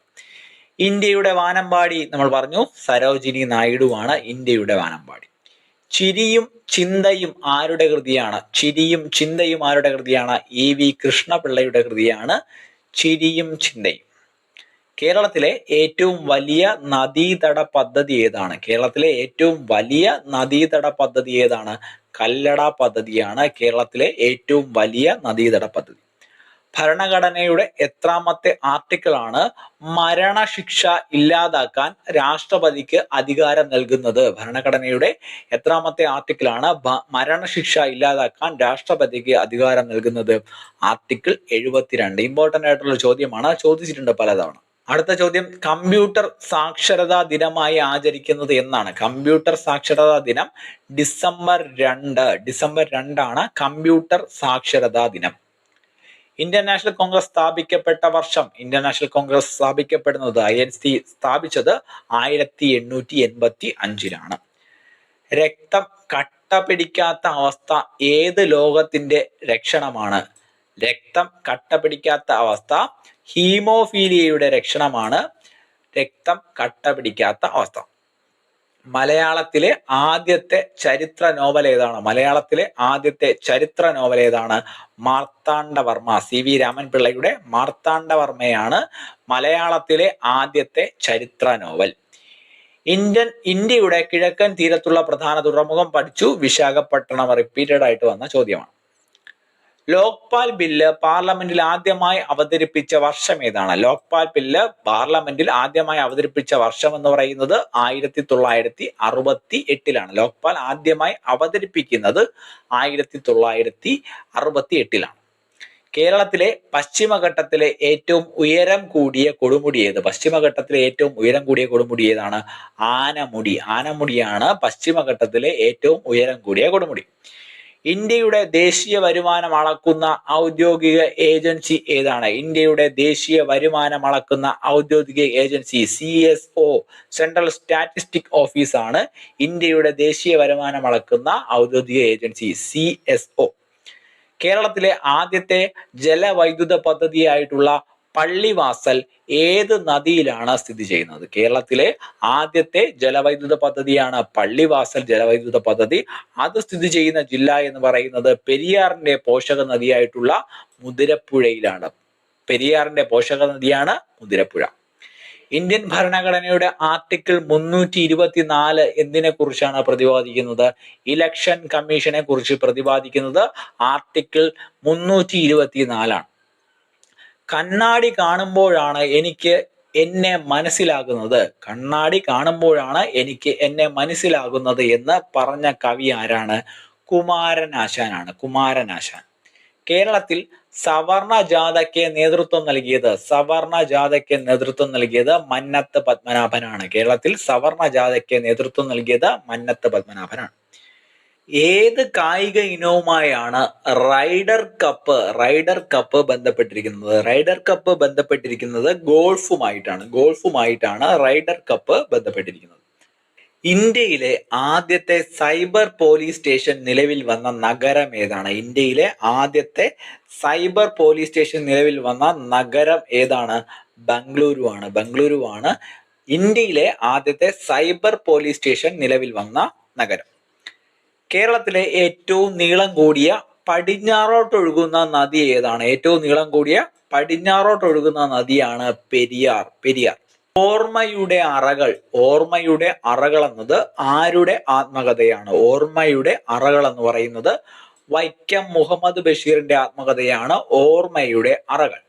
ഇന്ത്യയുടെ വാനമ്പാടി നമ്മൾ പറഞ്ഞു, സരോജിനി നായിഡു ആണ് ഇന്ത്യയുടെ വാനമ്പാടി. ചിരിയും ചിന്തയും ആരുടെ കൃതിയാണ്? ചിരിയും ചിന്തയും ആരുടെ കൃതിയാണ്? EV കൃഷ്ണപിള്ളയുടെ കൃതിയാണ് ചിരിയും ചിന്തയും. കേരളത്തിലെ ഏറ്റവും വലിയ നദീതട പദ്ധതി ഏതാണ്? കേരളത്തിലെ ഏറ്റവും വലിയ നദീതട പദ്ധതി ഏതാണ്? കല്ലട പദ്ധതിയാണ് കേരളത്തിലെ ഏറ്റവും വലിയ നദീതട പദ്ധതി. ഭരണഘടനയുടെ എത്രാമത്തെ ആർട്ടിക്കിൾ ആണ് മരണശിക്ഷ ഇല്ലാതാക്കാൻ രാഷ്ട്രപതിക്ക് അധികാരം നൽകുന്നത്? ഭരണഘടനയുടെ എത്രാമത്തെ ആർട്ടിക്കിൾ ആണ് മരണശിക്ഷ ഇല്ലാതാക്കാൻ രാഷ്ട്രപതിക്ക് അധികാരം നൽകുന്നത്? ആർട്ടിക്കിൾ 72. ഇമ്പോർട്ടന്റ് ആയിട്ടുള്ള ചോദ്യമാണ്, ചോദിച്ചിട്ടുണ്ട് പലതവണ. അടുത്ത ചോദ്യം, കമ്പ്യൂട്ടർ സാക്ഷരതാ ദിനമായി ആചരിക്കുന്നത് എന്നാണ്? കമ്പ്യൂട്ടർ സാക്ഷരതാ ദിനം ഡിസംബർ 2 ആണ് കമ്പ്യൂട്ടർ സാക്ഷരതാ ദിനം. ഇന്ത്യൻ നാഷണൽ കോൺഗ്രസ് സ്ഥാപിക്കപ്പെട്ട വർഷം? ഇന്ത്യൻ നാഷണൽ കോൺഗ്രസ് സ്ഥാപിക്കപ്പെടുന്നത്, INC സ്ഥാപിച്ചത് 1885. രക്തം കട്ട പിടിക്കാത്ത അവസ്ഥ ഏത് ലോകത്തിന്റെ ലക്ഷണമാണ്? രക്തം കട്ട പിടിക്കാത്ത അവസ്ഥ ഹീമോഫീലിയയുടെ ലക്ഷണമാണ് രക്തം കട്ട പിടിക്കാത്ത അവസ്ഥ. മലയാളത്തിലെ ആദ്യത്തെ ചരിത്ര നോവൽ ഏതാണ്? മലയാളത്തിലെ ആദ്യത്തെ ചരിത്ര നോവൽ ഏതാണ്? മാർത്താണ്ഡവർമ്മ. CV രാമൻ പിള്ളയുടെ മാർത്താണ്ഡവർമ്മയാണ് മലയാളത്തിലെ ആദ്യത്തെ ചരിത്ര നോവൽ. ഇന്ത്യയുടെ കിഴക്കൻ തീരത്തുള്ള പ്രധാന തുറമുഖം പഠിച്ചു, വിശാഖപട്ടണം. റിപ്പീറ്റഡ് ആയിട്ട് വന്ന ചോദ്യമാണ്. ലോക്പാൽ ബില്ല് പാർലമെന്റിൽ ആദ്യമായി അവതരിപ്പിച്ച വർഷം ഏതാണ്? ലോക്പാൽ ബില്ല് പാർലമെന്റിൽ ആദ്യമായി അവതരിപ്പിച്ച വർഷം എന്ന് പറയുന്നത് 1968. ലോക്പാൽ ആദ്യമായി അവതരിപ്പിക്കുന്നത് 1968. കേരളത്തിലെ പശ്ചിമഘട്ടത്തിലെ ഏറ്റവും ഉയരം കൂടിയ കൊടുമുടി ഏത്? പശ്ചിമഘട്ടത്തിലെ ഏറ്റവും ഉയരം കൂടിയ കൊടുമുടി ഏതാണ്? ആനമുടി. ആനമുടിയാണ് പശ്ചിമഘട്ടത്തിലെ ഏറ്റവും ഉയരം കൂടിയ കൊടുമുടി. ഇന്ത്യയുടെ ദേശീയ വരുമാനം അളക്കുന്ന ഔദ്യോഗിക ഏജൻസി ഏതാണ്? ഇന്ത്യയുടെ ദേശീയ വരുമാനം അളക്കുന്ന ഔദ്യോഗിക agency CSO, central statistic office ആണ് ഇന്ത്യയുടെ ദേശീയ വരുമാനം അളക്കുന്ന ഔദ്യോഗിക ഏജൻസി CSO. കേരളത്തിലെ ആദ്യത്തെ ജലവൈദ്യുത പദ്ധതിയായിട്ടുള്ള പള്ളിവാസൽ ഏത് നദിയിലാണ് സ്ഥിതി ചെയ്യുന്നത്? കേരളത്തിലെ ആദ്യത്തെ ജലവൈദ്യുത പദ്ധതിയാണ് പള്ളിവാസൽ ജലവൈദ്യുത പദ്ധതി. അത് സ്ഥിതി ചെയ്യുന്ന ജില്ല എന്ന് പറയുന്നത് പെരിയാറിന്റെ പോഷക നദിയായിട്ടുള്ള മുതിരപ്പുഴയിലാണ്. പെരിയാറിന്റെ പോഷക നദിയാണ് മുതിരപ്പുഴ. ഇന്ത്യൻ ഭരണഘടനയുടെ ആർട്ടിക്കിൾ 324 എന്തിനെ കുറിച്ചാണ് പ്രതിപാദിക്കുന്നത്? ഇലക്ഷൻ കമ്മീഷനെ കുറിച്ച് പ്രതിപാദിക്കുന്നത് ആർട്ടിക്കിൾ 324 ആണ്. കണ്ണാടി കാണുമ്പോഴാണ് എനിക്ക് എന്നെ മനസ്സിലാകുന്നത്, കണ്ണാടി കാണുമ്പോഴാണ് എനിക്ക് എന്നെ മനസ്സിലാകുന്നത് എന്ന് പറഞ്ഞ കവി ആരാണ്? കുമാരനാശാനാണ്. കുമാരനാശാൻ. കേരളത്തിൽ സവർണ ജാഥയ്ക്ക് നേതൃത്വം നൽകിയത് മന്നത്ത് പത്മനാഭനാണ്. കേരളത്തിൽ സവർണ ജാഥയ്ക്ക് നേതൃത്വം നൽകിയത് മന്നത്ത് പത്മനാഭനാണ്. ഏത് കായിക ഇനവുമായാണ് റൈഡർ കപ്പ് ബന്ധപ്പെട്ടിരിക്കുന്നത്? റൈഡർ കപ്പ് ബന്ധപ്പെട്ടിരിക്കുന്നത് ഗോൾഫുമായിട്ടാണ് റൈഡർ കപ്പ് ബന്ധപ്പെട്ടിരിക്കുന്നത്. ഇന്ത്യയിലെ ആദ്യത്തെ സൈബർ പോലീസ് സ്റ്റേഷൻ നിലവിൽ വന്ന നഗരം ഏതാണ്? ഇന്ത്യയിലെ ആദ്യത്തെ സൈബർ പോലീസ് സ്റ്റേഷൻ നിലവിൽ വന്ന നഗരം ഏതാണ്? ബംഗളൂരുവാണ് ഇന്ത്യയിലെ ആദ്യത്തെ സൈബർ പോലീസ് സ്റ്റേഷൻ നിലവിൽ വന്ന നഗരം. കേരളത്തിലെ ഏറ്റവും നീളം കൂടിയ പടിഞ്ഞാറോട്ടൊഴുകുന്ന നദി ഏതാണ്? ഏറ്റവും നീളം കൂടിയ പടിഞ്ഞാറോട്ടൊഴുകുന്ന നദിയാണ് പെരിയാർ. ഓർമ്മയുടെ അറകൾ എന്നത് ആരുടെ ആത്മകഥയാണ്? ഓർമ്മയുടെ അറകൾ എന്ന് പറയുന്നത് വൈക്കം മുഹമ്മദ് ബഷീറിന്റെ ആത്മകഥയാണ് ഓർമ്മയുടെ അറകൾ.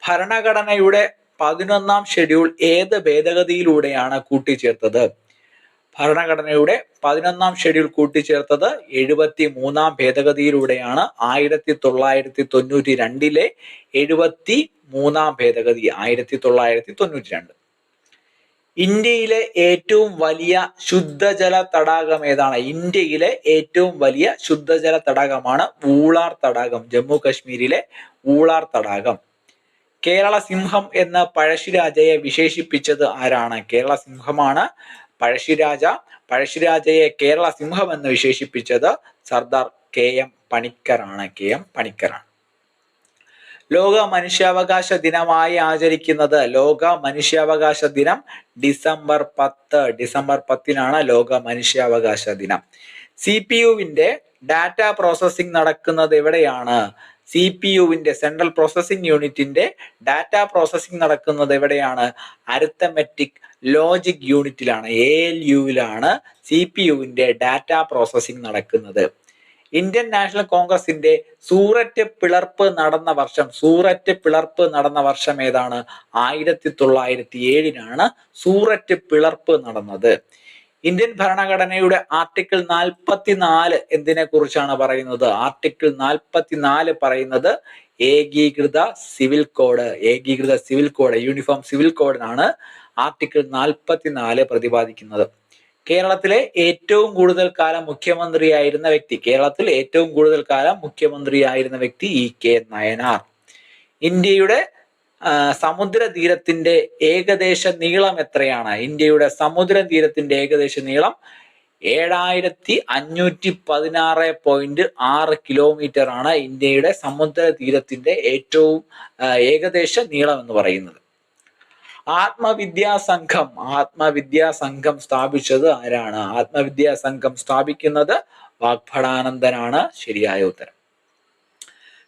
ഭരണഘടനയുടെ 11ാം ഷെഡ്യൂൾ ഏത് ഭേദഗതിയിലൂടെയാണ് കൂട്ടിച്ചേർത്തത്? ഭരണഘടനയുടെ 11ാം ഷെഡ്യൂൾ കൂട്ടിച്ചേർത്തത് 73ാം ഭേദഗതിയിലൂടെയാണ്. 1992 73ാം ഭേദഗതി 1992. ഇന്ത്യയിലെ ഏറ്റവും വലിയ ശുദ്ധജല തടാകം ഏതാണ്? ഇന്ത്യയിലെ ഏറ്റവും വലിയ ശുദ്ധജല തടാകമാണ് ഊളാർ തടാകം. ജമ്മു കാശ്മീരിലെ ഊളാർ തടാകം. കേരള സിംഹം എന്ന പഴശ്ശിരാജയെ വിശേഷിപ്പിച്ചത് ആരാണ്? കേരള സിംഹമാണ് പഴശ്ശിരാജ. പഴശ്ശിരാജയെ കേരള സിംഹം എന്ന് വിശേഷിപ്പിച്ചത് സർദാർ KM പണിക്കറാണ്. ലോക മനുഷ്യാവകാശ ദിനമായി ആചരിക്കുന്നത്? ലോക മനുഷ്യാവകാശ ദിനം ഡിസംബർ 10 ലോക മനുഷ്യാവകാശ ദിനം. CPU-വിന്റെ ഡാറ്റ പ്രോസസ്സിംഗ് നടക്കുന്നത് എവിടെയാണ്? CPU-വിന്റെ സെൻട്രൽ പ്രോസസ്സിംഗ് യൂണിറ്റിന്റെ ഡാറ്റ പ്രോസസ്സിംഗ് നടക്കുന്നത് എവിടെയാണ്? അരിത്തമെറ്റിക് ലോജിക് യൂണിറ്റിലാണ്, ALU-വിലാണ് CPU-വിന്റെ ഡാറ്റ പ്രോസസ്സിംഗ് നടക്കുന്നത്. ഇന്ത്യൻ നാഷണൽ കോൺഗ്രസിന്റെ സൂററ്റ് പിളർപ്പ് നടന്ന വർഷം ഏതാണ്? 1907 സൂററ്റ് പിളർപ്പ് നടന്നത്. ഇന്ത്യൻ ഭരണഘടനയുടെ ആർട്ടിക്കിൾ 44 എന്തിനെ കുറിച്ചാണ് പറയുന്നത്? ആർട്ടിക്കിൾ 44 പറയുന്നത് ഏകീകൃത സിവിൽ കോഡ് യൂണിഫോം സിവിൽ കോഡിനാണ് ആർട്ടിക്കിൾ 44 പ്രതിപാദിക്കുന്നത്. കേരളത്തിലെ ഏറ്റവും കൂടുതൽ കാലം മുഖ്യമന്ത്രിയായിരുന്ന വ്യക്തി E.K. നയനാർ. ഇന്ത്യയുടെ സമുദ്രതീരത്തിന്റെ ഏകദേശ നീളം എത്രയാണ്? ഇന്ത്യയുടെ സമുദ്രതീരത്തിന്റെ ഏകദേശ നീളം 7516.6 കിലോമീറ്റർ ആണ് ഇന്ത്യയുടെ സമുദ്രതീരത്തിന്റെ ഏറ്റവും ഏകദേശ നീളം എന്ന് പറയുന്നത്. ആത്മവിദ്യാസംഘം സ്ഥാപിച്ചത് ആരാണ്? ആത്മവിദ്യാസംഘം സ്ഥാപിക്കുന്നത് വാഗ്ഭടാനന്ദനാണ്. ശരിയായ ഉത്തരം.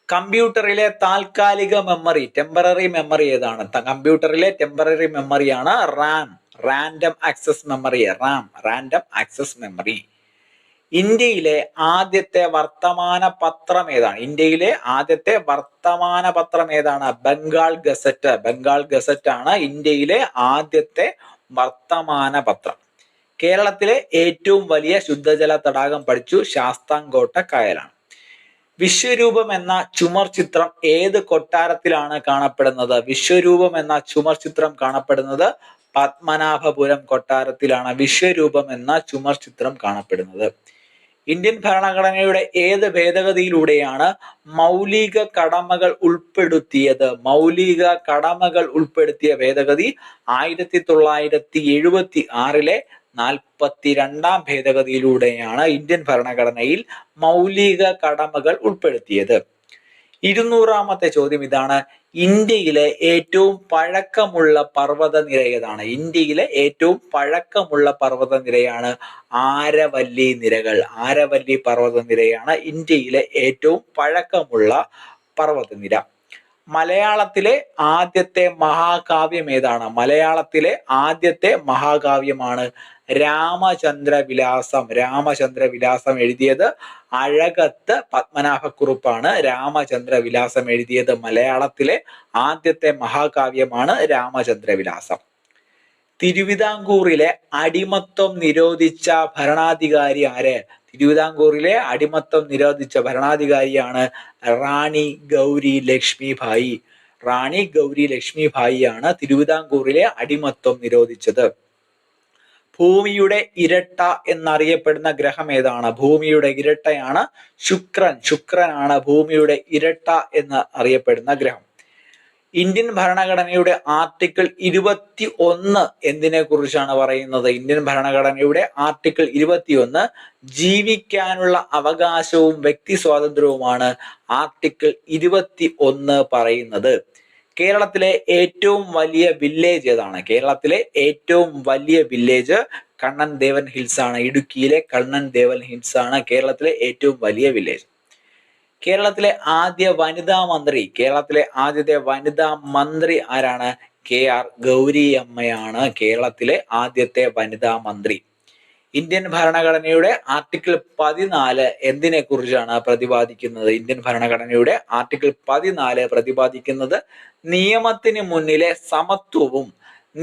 കമ്പ്യൂട്ടറിലെ താൽക്കാലിക മെമ്മറി ടെമ്പററി മെമ്മറി ഏതാണ്? കമ്പ്യൂട്ടറിലെ ടെമ്പററി മെമ്മറിയാണ് റാൻഡം ആക്സസ് മെമ്മറി. ഇന്ത്യയിലെ ആദ്യത്തെ വർത്തമാന പത്രം ഏതാണ്? ബംഗാൾ ഗസറ്റ് ആണ് ഇന്ത്യയിലെ ആദ്യത്തെ വർത്തമാന പത്രം. കേരളത്തിലെ ഏറ്റവും വലിയ ശുദ്ധജല തടാകം പഠിച്ചു, ശാസ്താംകോട്ട കായലാണ്. വിശ്വരൂപം എന്ന ചുമർ ചിത്രം ഏത് കൊട്ടാരത്തിലാണ് കാണപ്പെടുന്നത്? വിശ്വരൂപം എന്ന ചുമർ ചിത്രം കാണപ്പെടുന്നത് പത്മനാഭപുരം കൊട്ടാരത്തിലാണ് വിശ്വരൂപം എന്ന ചുമർ ചിത്രം കാണപ്പെടുന്നത്. ഇന്ത്യൻ ഭരണഘടനയുടെ ഏത് ഭേദഗതിയിലൂടെയാണ് മൗലിക കടമകൾ ഉൾപ്പെടുത്തിയ ഭേദഗതി? 1976 42ാം ഭേദഗതിയിലൂടെയാണ് ഇന്ത്യൻ ഭരണഘടനയിൽ മൗലിക കടമകൾ ഉൾപ്പെടുത്തിയത്. 200ാമത്തെ ചോദ്യം ഇതാണ്. ഇന്ത്യയിലെ ഏറ്റവും പഴക്കമുള്ള പർവ്വതനിര ഏതാണ്? ഇന്ത്യയിലെ ഏറ്റവും പഴക്കമുള്ള പർവ്വതനിരയാണ് ആരവല്ലി നിരകൾ. ആരവല്ലി പർവ്വതനിരയാണ് ഇന്ത്യയിലെ ഏറ്റവും പഴക്കമുള്ള പർവ്വതനിര. മലയാളത്തിലെ ആദ്യത്തെ മഹാകാവ്യം ഏതാണ്? മലയാളത്തിലെ ആദ്യത്തെ മഹാകാവ്യമാണ് രാമചന്ദ്രവിലാസം. രാമചന്ദ്രവിലാസം എഴുതിയത് അഴകത്ത് പത്മനാഭക്കുറുപ്പാണ്. രാമചന്ദ്രവിലാസം എഴുതിയത് മലയാളത്തിലെ ആദ്യത്തെ മഹാകാവ്യമാണ് രാമചന്ദ്രവിലാസം. തിരുവിതാംകൂറിലെ അടിമത്വം നിരോധിച്ച ഭരണാധികാരി ആര്? തിരുവിതാംകൂറിലെ അടിമത്വം നിരോധിച്ച ഭരണാധികാരിയാണ് റാണി ഗൗരി ലക്ഷ്മിഭായി. റാണി ഗൗരി ലക്ഷ്മിഭായിയാണ് തിരുവിതാംകൂറിലെ അടിമത്വം നിരോധിച്ചത്. ഭൂമിയുടെ ഇരട്ട എന്നറിയപ്പെടുന്ന ഗ്രഹം ഏതാണ്? ഭൂമിയുടെ ഇരട്ടയാണ് ശുക്രൻ. ശുക്രനാണ് ഭൂമിയുടെ ഇരട്ട എന്ന് അറിയപ്പെടുന്ന ഗ്രഹം. ഇന്ത്യൻ ഭരണഘടനയുടെ ആർട്ടിക്കിൾ 21 എന്തിനെ കുറിച്ചാണ് പറയുന്നത്? ഇന്ത്യൻ ഭരണഘടനയുടെ ആർട്ടിക്കിൾ 21 ജീവിക്കാനുള്ള അവകാശവും വ്യക്തി സ്വാതന്ത്ര്യവുമാണ് ആർട്ടിക്കിൾ 21 പറയുന്നത്. കേരളത്തിലെ ഏറ്റവും വലിയ വില്ലേജ് ഏതാണ്? കേരളത്തിലെ ഏറ്റവും വലിയ വില്ലേജ് കണ്ണൻ ദേവൻ ഹിൽസ് ആണ്. ഇടുക്കിയിലെ കണ്ണൻ ദേവൻ ഹിൽസ് ആണ് കേരളത്തിലെ ഏറ്റവും വലിയ വില്ലേജ്. കേരളത്തിലെ ആദ്യ വനിതാ മന്ത്രി, കേരളത്തിലെ ആദ്യത്തെ വനിതാ മന്ത്രി ആരാണ്? KR ഗൗരിയമ്മയാണ് കേരളത്തിലെ ആദ്യത്തെ വനിതാ മന്ത്രി. ഇന്ത്യൻ ഭരണഘടനയുടെ ആർട്ടിക്കിൾ 14 എന്തിനെ കുറിച്ചാണ് പ്രതിപാദിക്കുന്നത്? ഇന്ത്യൻ ഭരണഘടനയുടെ ആർട്ടിക്കിൾ 14 പ്രതിപാദിക്കുന്നത് നിയമത്തിന് മുന്നിലെ സമത്വവും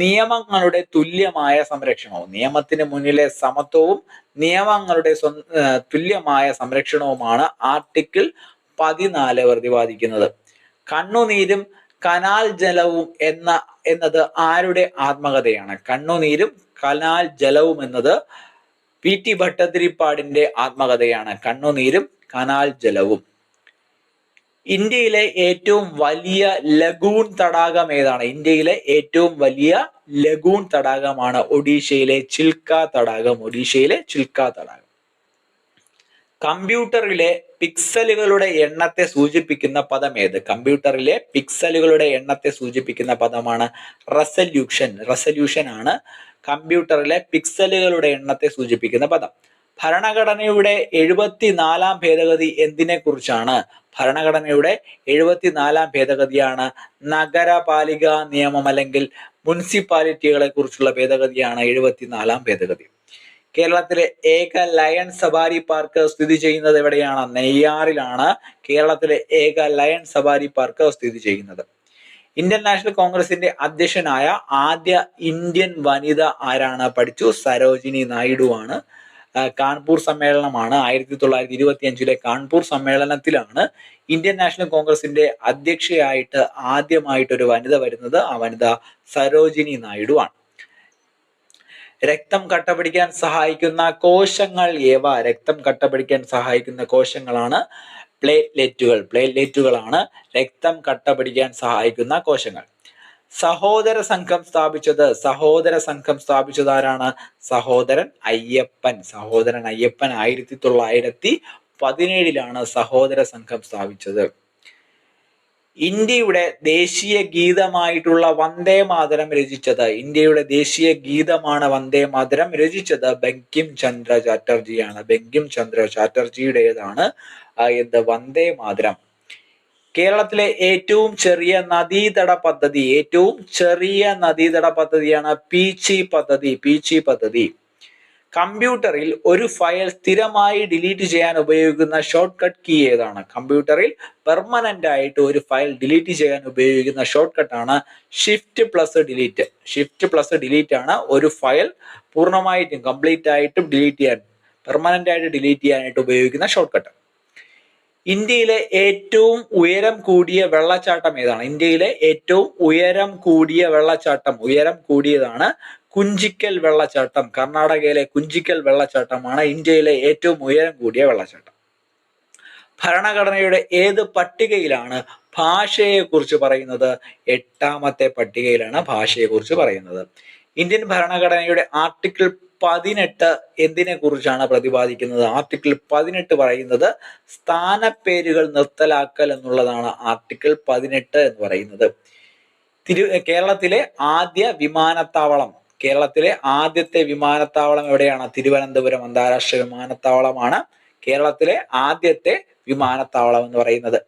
നിയമങ്ങളുടെ തുല്യമായ സംരക്ഷണവും. നിയമത്തിന് മുന്നിലെ സമത്വവും നിയമങ്ങളുടെ തുല്യമായ സംരക്ഷണവുമാണ് ആർട്ടിക്കിൾ 14 പ്രതിപാദിക്കുന്നത്. കണ്ണുനീരും കനാൽ ജലവും എന്നത് ആരുടെ ആത്മകഥയാണ്? കണ്ണുനീരും കനാൽ ജലവും എന്നത് PT ഭട്ടതിരിപ്പാടിന്റെ ആത്മകഥയാണ്. കണ്ണുനീരും കനാൽ ജലവും. ഇന്ത്യയിലെ ഏറ്റവും വലിയ ലഗൂൺ തടാകം ഏതാണ്? ഇന്ത്യയിലെ ഏറ്റവും വലിയ ലഗൂൺ തടാകമാണ് ഒഡീഷയിലെ ചിൽക്ക തടാകം. ഒഡീഷയിലെ ചിൽക്ക തടാകം. കമ്പ്യൂട്ടറിലെ പിക്സലുകളുടെ എണ്ണത്തെ സൂചിപ്പിക്കുന്ന പദം ഏത്? കമ്പ്യൂട്ടറിലെ പിക്സലുകളുടെ എണ്ണത്തെ സൂചിപ്പിക്കുന്ന പദമാണ് റെസല്യൂഷൻ. റെസല്യൂഷൻ ആണ് കമ്പ്യൂട്ടറിലെ പിക്സലുകളുടെ എണ്ണത്തെ സൂചിപ്പിക്കുന്ന പദം. ഭരണഘടനയുടെ 74ാം ഭേദഗതി എന്തിനെ കുറിച്ചാണ്? ഭരണഘടനയുടെ 74ാം ഭേദഗതിയാണ് നഗരപാലിക നിയമം അല്ലെങ്കിൽ മുനിസിപ്പാലിറ്റികളെ കുറിച്ചുള്ള ഭേദഗതിയാണ് 74ാം ഭേദഗതി. കേരളത്തിലെ ഏക ലയൺ സഫാരി പാർക്ക് സ്ഥിതി ചെയ്യുന്നത് എവിടെയാണ്? നെയ്യാറിലാണ് കേരളത്തിലെ ഏക ലയൺ സഫാരി പാർക്ക് സ്ഥിതി ചെയ്യുന്നത്. ഇന്ത്യൻ നാഷണൽ കോൺഗ്രസിന്റെ അധ്യക്ഷനായ ആദ്യ ഇന്ത്യൻ വനിത ആരാണ്? പഠിച്ചു, സരോജിനി നായിഡു ആണ്. കാൺപൂർ സമ്മേളനമാണ് 1925 കാൺപൂർ സമ്മേളനത്തിലാണ് ഇന്ത്യൻ നാഷണൽ കോൺഗ്രസിന്റെ അധ്യക്ഷയായിട്ട് ആദ്യമായിട്ട് ഒരു വനിത വരുന്നത്. ആ വനിത സരോജിനി നായിഡു ആണ്. രക്തം കട്ടപിടിക്കാൻ സഹായിക്കുന്ന കോശങ്ങൾ ഏവ? രക്തം കട്ടപിടിക്കാൻ സഹായിക്കുന്ന കോശങ്ങളാണ് പ്ലേറ്റ്ലെറ്റുകൾ. പ്ലേറ്റ്ലെറ്റുകളാണ് രക്തം കട്ടപിടിക്കാൻ സഹായിക്കുന്ന കോശങ്ങൾ. സഹോദര സംഘം സ്ഥാപിച്ചത് ആരാണ്? സഹോദരൻ അയ്യപ്പൻ. സഹോദരൻ അയ്യപ്പൻ 1917 സഹോദര സംഘം സ്ഥാപിച്ചത്. ഇന്ത്യയുടെ ദേശീയ ഗീതമായിട്ടുള്ള വന്ദേ മാതരം രചിച്ചത്? ഇന്ത്യയുടെ ദേശീയ ഗീതമാണ് വന്ദേ മാതരം രചിച്ചത് ബങ്കിം ചന്ദ്ര ചാറ്റർജിയാണ്. ബങ്കിം ചന്ദ്ര ചാറ്റർജിയുടേതാണ് എന്ത് വന്ദേ മാതരം. കേരളത്തിലെ ഏറ്റവും ചെറിയ നദീതട പദ്ധതിയാണ് പീച്ചി പദ്ധതി. കമ്പ്യൂട്ടറിൽ ഒരു ഫയൽ സ്ഥിരമായി ഡിലീറ്റ് ചെയ്യാൻ ഉപയോഗിക്കുന്ന ഷോർട്ട് കട്ട് കീ ഏതാണ്? കമ്പ്യൂട്ടറിൽ പെർമനന്റ് ആയിട്ട് ഒരു ഫയൽ ഡിലീറ്റ് ചെയ്യാൻ ഉപയോഗിക്കുന്ന ഷോർട്ട് കട്ട് ആണ് Shift+Delete. Shift+Delete ആണ് ഒരു ഫയൽ പൂർണ്ണമായിട്ടും കംപ്ലീറ്റ് ആയിട്ടും ഡിലീറ്റ് ചെയ്യാൻ, പെർമനന്റ് ആയിട്ട് ഡിലീറ്റ് ചെയ്യാനായിട്ട് ഉപയോഗിക്കുന്ന ഷോർട്ട് കട്ട്. ഇന്ത്യയിലെ ഏറ്റവും ഉയരം കൂടിയ വെള്ളച്ചാട്ടം ഏതാണ്? ഇന്ത്യയിലെ ഏറ്റവും ഉയരം കൂടിയതാണ് കുഞ്ചിക്കൽ വെള്ളച്ചാട്ടം. കർണാടകയിലെ കുഞ്ചിക്കൽ വെള്ളച്ചാട്ടമാണ് ഇന്ത്യയിലെ ഏറ്റവും ഉയരം കൂടിയ വെള്ളച്ചാട്ടം. ഭരണഘടനയുടെ ഏത് പട്ടികയിലാണ് ഭാഷയെ കുറിച്ച് പറയുന്നത്? 8ാമത്തെ പട്ടികയിലാണ് ഭാഷയെ കുറിച്ച് പറയുന്നത്. ഇന്ത്യൻ ഭരണഘടനയുടെ ആർട്ടിക്കിൾ 18 എന്തിനെ കുറിച്ചാണ് പ്രതിപാദിക്കുന്നത്? ആർട്ടിക്കിൾ 18 പറയുന്നത് സ്ഥാനപ്പേരുകൾ നിർത്തലാക്കൽ എന്നുള്ളതാണ് ആർട്ടിക്കിൾ 18 എന്ന് പറയുന്നത്. കേരളത്തിലെ ആദ്യത്തെ വിമാനത്താവളം എവിടെയാണ്? തിരുവനന്തപുരം അന്താരാഷ്ട്ര വിമാനത്താവളമാണ് കേരളത്തിലെ ആദ്യത്തെ വിമാനത്താവളം എന്ന് പറയുന്നത്.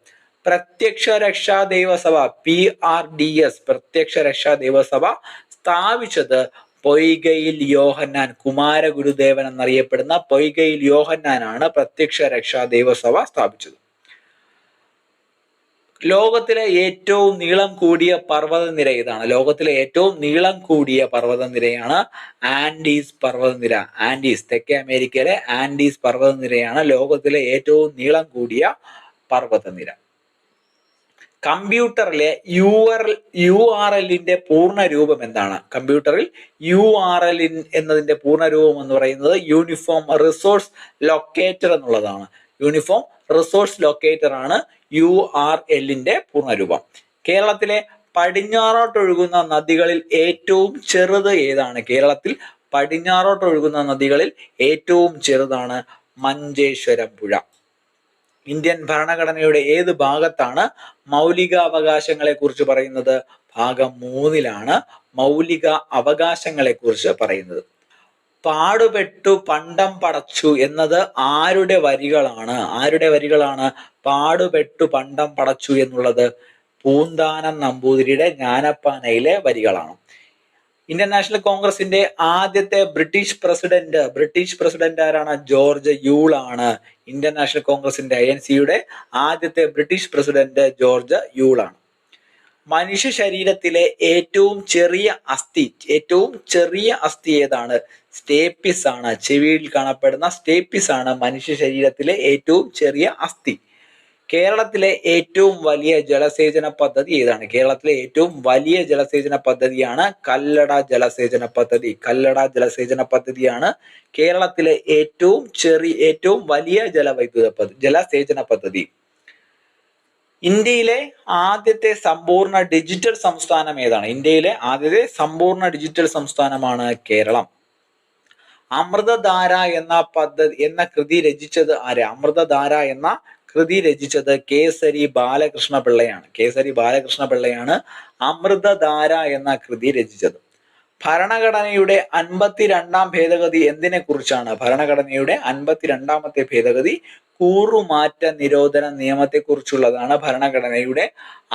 പ്രത്യക്ഷ രക്ഷാ ദൈവസഭ PRDS പ്രത്യക്ഷ രക്ഷാ ദൈവസഭ സ്ഥാപിച്ചത് പൊയ്കയിൽ യോഹന്നാൻ, കുമാരഗുരുദേവൻ എന്നറിയപ്പെടുന്ന പൊയ്കയിൽ യോഹന്നാനാണ് പ്രത്യക്ഷ രക്ഷാ ദൈവസഭ സ്ഥാപിച്ചത്. ലോകത്തിലെ ഏറ്റവും നീളം കൂടിയ പർവ്വതനിര ഇതാണ്. ലോകത്തിലെ ഏറ്റവും നീളം കൂടിയ പർവ്വതനിരയാണ് ആൻഡീസ് പർവ്വതനിര. തെക്കേ അമേരിക്കയിലെ ആൻഡീസ് പർവ്വതനിരയാണ് ലോകത്തിലെ ഏറ്റവും നീളം കൂടിയ പർവ്വതനിര. കമ്പ്യൂട്ടറിലെ URLന്റെ പൂർണ്ണ രൂപം എന്താണ്? കമ്പ്യൂട്ടറിൽ URL എന്നതിന്റെ പൂർണ്ണ രൂപം എന്ന് പറയുന്നത് യൂണിഫോം റിസോഴ്സ് ലൊക്കേറ്റർ എന്നുള്ളതാണ്. യൂണിഫോം റിസോഴ്സ് ലൊക്കേറ്റർ ആണ് URLന്റെ പൂർണ്ണ രൂപം. കേരളത്തിലെ പടിഞ്ഞാറോട്ടൊഴുകുന്ന നദികളിൽ ഏറ്റവും ചെറുത് ഏതാണ്? കേരളത്തിൽ പടിഞ്ഞാറോട്ടൊഴുകുന്ന നദികളിൽ ഏറ്റവും ചെറുതാണ് മഞ്ചേശ്വരം പുഴ. ഇന്ത്യൻ ഭരണഘടനയുടെ ഏത് ഭാഗത്താണ് മൗലിക അവകാശങ്ങളെ കുറിച്ച് പറയുന്നത്? ഭാഗം 3 മൗലിക അവകാശങ്ങളെ കുറിച്ച് പറയുന്നത്. പാടുപെട്ടു പണ്ടം പടച്ചു എന്നത് ആരുടെ വരികളാണ്? പാടുപെട്ടു പണ്ടം പടച്ചു എന്നുള്ളത് പൂന്താനം നമ്പൂതിരിയുടെ ജ്ഞാനപ്പാനയിലെ വരികളാണ്. ഇന്ത്യൻ നാഷണൽ കോൺഗ്രസിന്റെ ആദ്യത്തെ ബ്രിട്ടീഷ് പ്രസിഡന്റ് ആരാണ്? ജോർജ് യൂൾ ആണ്. ഇന്ത്യൻ നാഷണൽ കോൺഗ്രസിന്റെ INCയുടെ ആദ്യത്തെ ബ്രിട്ടീഷ് പ്രസിഡന്റ് ജോർജ് യൂൾ ആണ്. മനുഷ്യ ശരീരത്തിലെ ഏറ്റവും ചെറിയ അസ്ഥി ഏതാണ്? സ്റ്റേപ്പിസ് ആണ്. ചെവിയിൽ കാണപ്പെടുന്ന സ്റ്റേപ്പിസ് ആണ് മനുഷ്യ ശരീരത്തിലെ ഏറ്റവും ചെറിയ അസ്ഥി. കേരളത്തിലെ ഏറ്റവും വലിയ ജലസേചന പദ്ധതി ഏതാണ്? കേരളത്തിലെ ഏറ്റവും വലിയ ജലസേചന പദ്ധതിയാണ് കല്ലട ജലസേചന പദ്ധതിയാണ് കേരളത്തിലെ ഏറ്റവും വലിയ ജലസേചന പദ്ധതി. ഇന്ത്യയിലെ ആദ്യത്തെ സമ്പൂർണ്ണ ഡിജിറ്റൽ സംസ്ഥാനം ഏതാണ്? ഇന്ത്യയിലെ ആദ്യത്തെ സമ്പൂർണ്ണ ഡിജിറ്റൽ സംസ്ഥാനമാണ് കേരളം. അമൃതധാര എന്ന കൃതി രചിച്ചത് ആര്? അമൃതധാര എന്ന കൃതി രചിച്ചത് കേസരി ബാലകൃഷ്ണപിള്ളയാണ് അമൃതധാര എന്ന കൃതി രചിച്ചത്. ഭരണഘടനയുടെ 52ാം ഭേദഗതി എന്തിനെ കുറിച്ചാണ്? ഭരണഘടനയുടെ 52ാമത്തെ ഭേദഗതി കൂറുമാറ്റ നിരോധന നിയമത്തെ കുറിച്ചുള്ളതാണ്. ഭരണഘടനയുടെ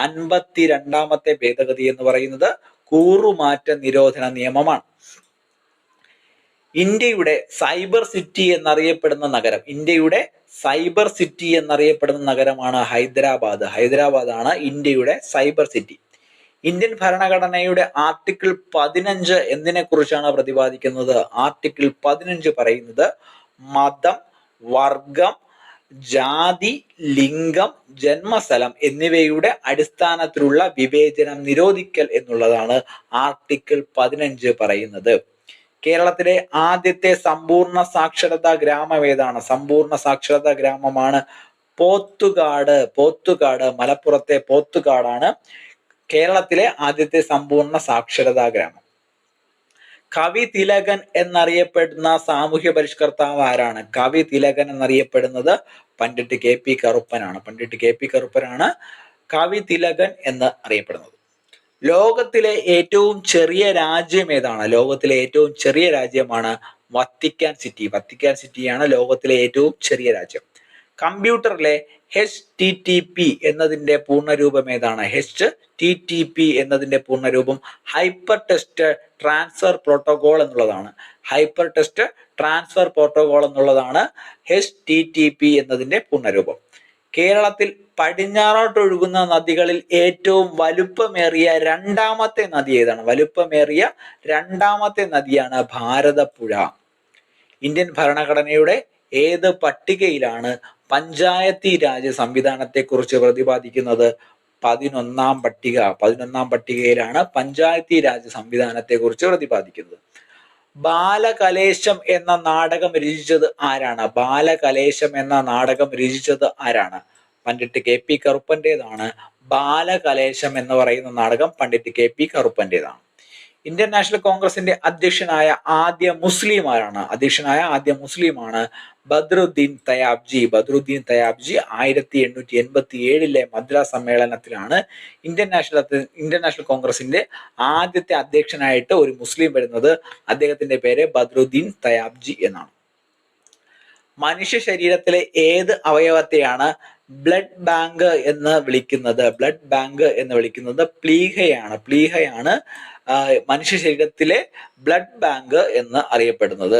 52ാമത്തെ ഭേദഗതി എന്ന് പറയുന്നത് കൂറുമാറ്റ നിരോധന നിയമമാണ്. ഇന്ത്യയുടെ സൈബർ സിറ്റി എന്നറിയപ്പെടുന്ന നഗരമാണ് ഹൈദരാബാദാണ് ഇന്ത്യയുടെ സൈബർ സിറ്റി. ഇന്ത്യൻ ഭരണഘടനയുടെ ആർട്ടിക്കിൾ 15 എന്തിനെ കുറിച്ചാണ് പ്രതിപാദിക്കുന്നത്? ആർട്ടിക്കിൾ 15 പറയുന്നത് മതം, വർഗം, ജാതി, ലിംഗം, ജന്മസ്ഥലം എന്നിവയുടെ അടിസ്ഥാനത്തിലുള്ള വിവേചനം നിരോധിക്കൽ എന്നുള്ളതാണ് ആർട്ടിക്കിൾ 15 പറയുന്നത്. കേരളത്തിലെ ആദ്യത്തെ സമ്പൂർണ്ണ സാക്ഷരതാ ഗ്രാമം ഏതാണ്? സമ്പൂർണ്ണ സാക്ഷരതാ ഗ്രാമമാണ് പോത്തുകാട്. മലപ്പുറത്തെ പോത്തുകാടാണ് കേരളത്തിലെ ആദ്യത്തെ സമ്പൂർണ്ണ സാക്ഷരതാ ഗ്രാമം. കവി തിലകൻ എന്നറിയപ്പെടുന്ന സാമൂഹ്യ പരിഷ്കർത്താവ് ആരാണ്? കവി തിലകൻ എന്നറിയപ്പെടുന്നത് പണ്ഡിറ്റ് KP കറുപ്പനാണ്. കവി തിലകൻ എന്ന് അറിയപ്പെടുന്നത്. ലോകത്തിലെ ഏറ്റവും ചെറിയ രാജ്യം ഏതാണ്? ലോകത്തിലെ ഏറ്റവും ചെറിയ രാജ്യമാണ് വത്തിക്കാൻ സിറ്റിയാണ് ലോകത്തിലെ ഏറ്റവും ചെറിയ രാജ്യം. കമ്പ്യൂട്ടറിലെ HTTP എന്നതിന്റെ പൂർണ്ണരൂപം ഏതാണ്? HTTP എന്നതിന്റെ പൂർണ്ണരൂപം ഹൈപ്പർ ടെക്സ്റ്റ് ട്രാൻസ്ഫർ പ്രോട്ടോകോൾ എന്നുള്ളതാണ്. HTTP എന്നതിന്റെ പൂർണ്ണരൂപം. കേരളത്തിൽ പടിഞ്ഞാറോട്ടൊഴുകുന്ന നദികളിൽ ഏറ്റവും വലുപ്പമേറിയ രണ്ടാമത്തെ നദി ഏതാണ്? രണ്ടാമത്തെ നദിയാണ് ഭാരതപ്പുഴ. ഇന്ത്യൻ ഭരണഘടനയുടെ ഏത് പട്ടികയിലാണ് പഞ്ചായത്തി രാജ് സംവിധാനത്തെ കുറിച്ച് പ്രതിപാദിക്കുന്നത്? 11ാം പട്ടികയിലാണ് പഞ്ചായത്തി രാജ് സംവിധാനത്തെ കുറിച്ച് പ്രതിപാദിക്കുന്നത്. ബാലകലേശം എന്ന നാടകം രചിച്ചത് ആരാണ്? പണ്ഡിറ്റ് KP കറുപ്പന്റേതാണ് ബാലകലേശം എന്ന് പറയുന്ന നാടകം. പണ്ഡിറ്റ് KP കറുപ്പന്റേതാണ്. ഇന്ത്യൻ നാഷണൽ കോൺഗ്രസിന്റെ അധ്യക്ഷനായ ആദ്യ മുസ്ലിം ആരാണ്? ആദ്യ മുസ്ലിമാണ് ബദ്രുദ്ദീൻ തയാബ്ജി. 1887 മദ്രാസ് സമ്മേളനത്തിലാണ് ഇന്ത്യൻ നാഷണൽ കോൺഗ്രസിന്റെ ആദ്യത്തെ അധ്യക്ഷനായിട്ട് ഒരു മുസ്ലിം വരുന്നത്. അദ്ദേഹത്തിന്റെ പേര് ബദ്രുദ്ദീൻ തയാബ്ജി എന്നാണ്. മനുഷ്യ ശരീരത്തിലെ ഏത് അവയവത്തെയാണ് ബ്ലഡ് ബാങ്ക് എന്ന് വിളിക്കുന്നത്? പ്ലീഹയാണ് മനുഷ്യ ശരീരത്തിലെ ബ്ലഡ് ബാങ്ക് എന്ന് അറിയപ്പെടുന്നത്.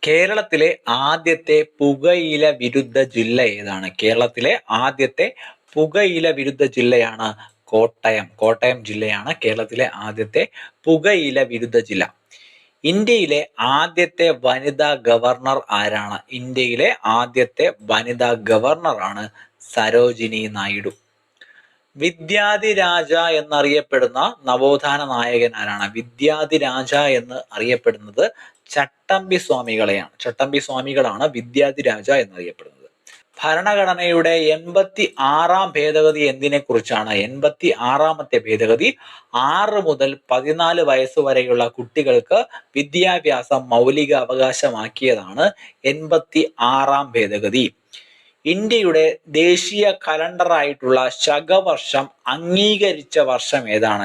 കേരളത്തിലെ ആദ്യത്തെ പുകയില വിരുദ്ധ ജില്ല ഏതാണ്? കേരളത്തിലെ ആദ്യത്തെ പുകയില വിരുദ്ധ ജില്ലയാണ് കോട്ടയം ജില്ലയാണ് കേരളത്തിലെ ആദ്യത്തെ പുകയില വിരുദ്ധ ജില്ല. ഇന്ത്യയിലെ ആദ്യത്തെ വനിതാ ഗവർണർ ആരാണ്? ഇന്ത്യയിലെ ആദ്യത്തെ വനിതാ ഗവർണറാണ് സരോജിനി നായിഡു. വിദ്യാധിരാജ എന്നറിയപ്പെടുന്ന നവോത്ഥാന നായകൻ ആരാണ്? വിദ്യാധിരാജ എന്ന് അറിയപ്പെടുന്നത് ചട്ടമ്പി സ്വാമികളാണ് വിദ്യാധിരാജ എന്നറിയപ്പെടുന്നത്. ഭരണഘടനയുടെ 86ാം ഭേദഗതി എന്തിനെ കുറിച്ചാണ്? 86ാമത്തെ ഭേദഗതി 6 മുതൽ 14 വയസ്സ് വരെയുള്ള കുട്ടികൾക്ക് വിദ്യാഭ്യാസം മൗലിക അവകാശമാക്കിയതാണ് 86ാം ഭേദഗതി. ഇന്ത്യയുടെ ദേശീയ കലണ്ടറായിട്ടുള്ള ശകവർഷം അംഗീകരിച്ച വർഷം ഏതാണ്?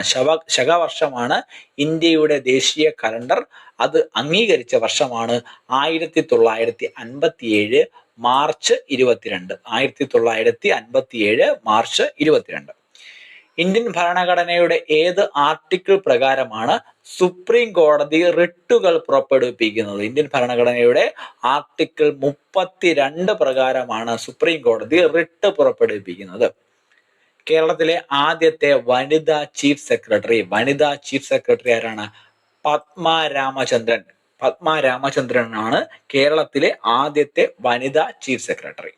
ശകവർഷമാണ് ഇന്ത്യയുടെ ദേശീയ കലണ്ടർ. അത് അംഗീകരിച്ച വർഷമാണ് 1957 മാർച്ച് 22. ഇന്ത്യൻ ഭരണഘടനയുടെ ഏത് ആർട്ടിക്കിൾ പ്രകാരമാണ് സുപ്രീം കോടതി റിട്ടുകൾ പുറപ്പെടുവിപ്പിക്കുന്നത്? ഇന്ത്യൻ ഭരണഘടനയുടെ ആർട്ടിക്കിൾ 32 പ്രകാരമാണ് സുപ്രീം കോടതി റിട്ട് പുറപ്പെടുവിപ്പിക്കുന്നത്. കേരളത്തിലെ ആദ്യത്തെ വനിതാ ചീഫ് സെക്രട്ടറി ആരാണ്? പത്മ രാമചന്ദ്രനാണ് കേരളത്തിലെ ആദ്യത്തെ വനിതാ ചീഫ് സെക്രട്ടറി.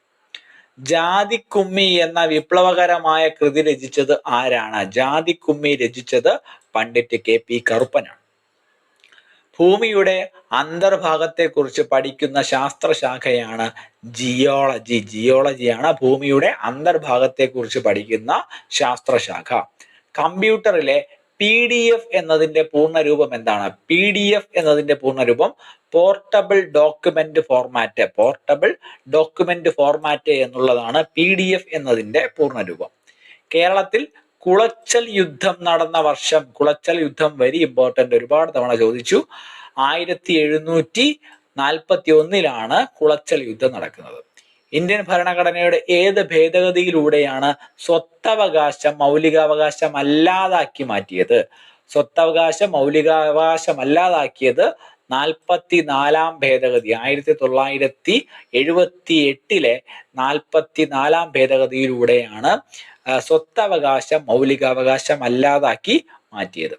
ജാതിക്കുമ്മി എന്ന വിപ്ലവകരമായ കൃതി രചിച്ചത് ആരാണ്? ജാതിക്കുമ്മി രചിച്ചത് പണ്ഡിറ്റ് KP കറുപ്പനാണ്. ഭൂമിയുടെ അന്തർഭാഗത്തെക്കുറിച്ച് പഠിക്കുന്ന ശാസ്ത്രശാഖയാണ് ജിയോളജിയാണ് ഭൂമിയുടെ അന്തർഭാഗത്തെക്കുറിച്ച് പഠിക്കുന്ന ശാസ്ത്രശാഖ. കമ്പ്യൂട്ടറിലെ PDF എന്നതിന്റെ പൂർണ്ണരൂപം എന്താണ്? PDF എന്നതിന്റെ പൂർണ്ണരൂപം പോർട്ടബിൾ ഡോക്യുമെന്റ് ഫോർമാറ്റ് എന്നുള്ളതാണ് PDF എന്നതിന്റെ പൂർണ്ണരൂപം. കേരളത്തിൽ കുളച്ചൽ യുദ്ധം നടന്ന വർഷം. കുളച്ചൽ യുദ്ധം വെരി ഇമ്പോർട്ടന്റ്, ഒരുപാട് തവണ ചോദിച്ചു. 1741 കുളച്ചൽ യുദ്ധം നടക്കുന്നത്. ഇന്ത്യൻ ഭരണഘടനയുടെ ഏത് ഭേദഗതിയിലൂടെയാണ് സ്വത്തവകാശം മൗലികാവകാശമല്ലാതാക്കി മാറ്റിയത്? 44ാം ഭേദഗതി 1978 44ാം ഭേദഗതിയിലൂടെയാണ് സ്വത്തവകാശം മൗലികാവകാശമല്ലാതാക്കി മാറ്റിയത്.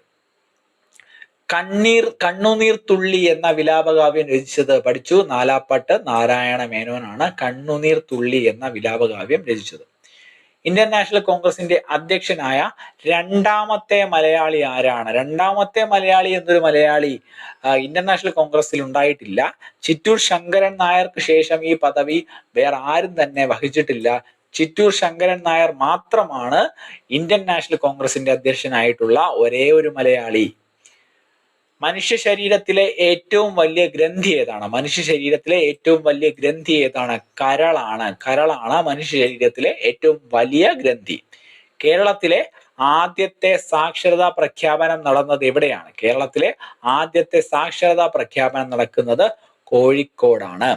കണ്ണുനീർ തുള്ളി എന്ന വിലാപകാവ്യം രചിച്ചത് പഠിച്ചു. നാലാപ്പാട്ട് നാരായണ മേനോനാണ് കണ്ണുനീർ തുള്ളി എന്ന വിലാപകാവ്യം രചിച്ചത്. ഇന്ത്യൻ നാഷണൽ കോൺഗ്രസിന്റെ അധ്യക്ഷനായ രണ്ടാമത്തെ മലയാളി ആരാണ്? രണ്ടാമത്തെ മലയാളി എന്നൊരു മലയാളി ഇന്ത്യൻ നാഷണൽ കോൺഗ്രസിൽ ഉണ്ടായിട്ടില്ല. ചിറ്റൂർ ശങ്കരൻ നായർക്ക് ശേഷം ഈ പദവി വേറെ ആരും തന്നെ വഹിച്ചിട്ടില്ല. ചിറ്റൂർ ശങ്കരൻ നായർ മാത്രമാണ് ഇന്ത്യൻ നാഷണൽ കോൺഗ്രസിന്റെ അധ്യക്ഷനായിട്ടുള്ള ഒരേ ഒരു മലയാളി. മനുഷ്യ ശരീരത്തിലെ ഏറ്റവും വലിയ ഗ്രന്ഥി ഏതാണ്? കരളാണ് മനുഷ്യ ശരീരത്തിലെ ഏറ്റവും വലിയ ഗ്രന്ഥി. കേരളത്തിലെ ആദ്യത്തെ സാക്ഷരതാ പ്രഖ്യാപനം നടന്നത് എവിടെയാണ്? കേരളത്തിലെ ആദ്യത്തെ സാക്ഷരതാ പ്രഖ്യാപനം നടക്കുന്നത് കോഴിക്കോടാണ്.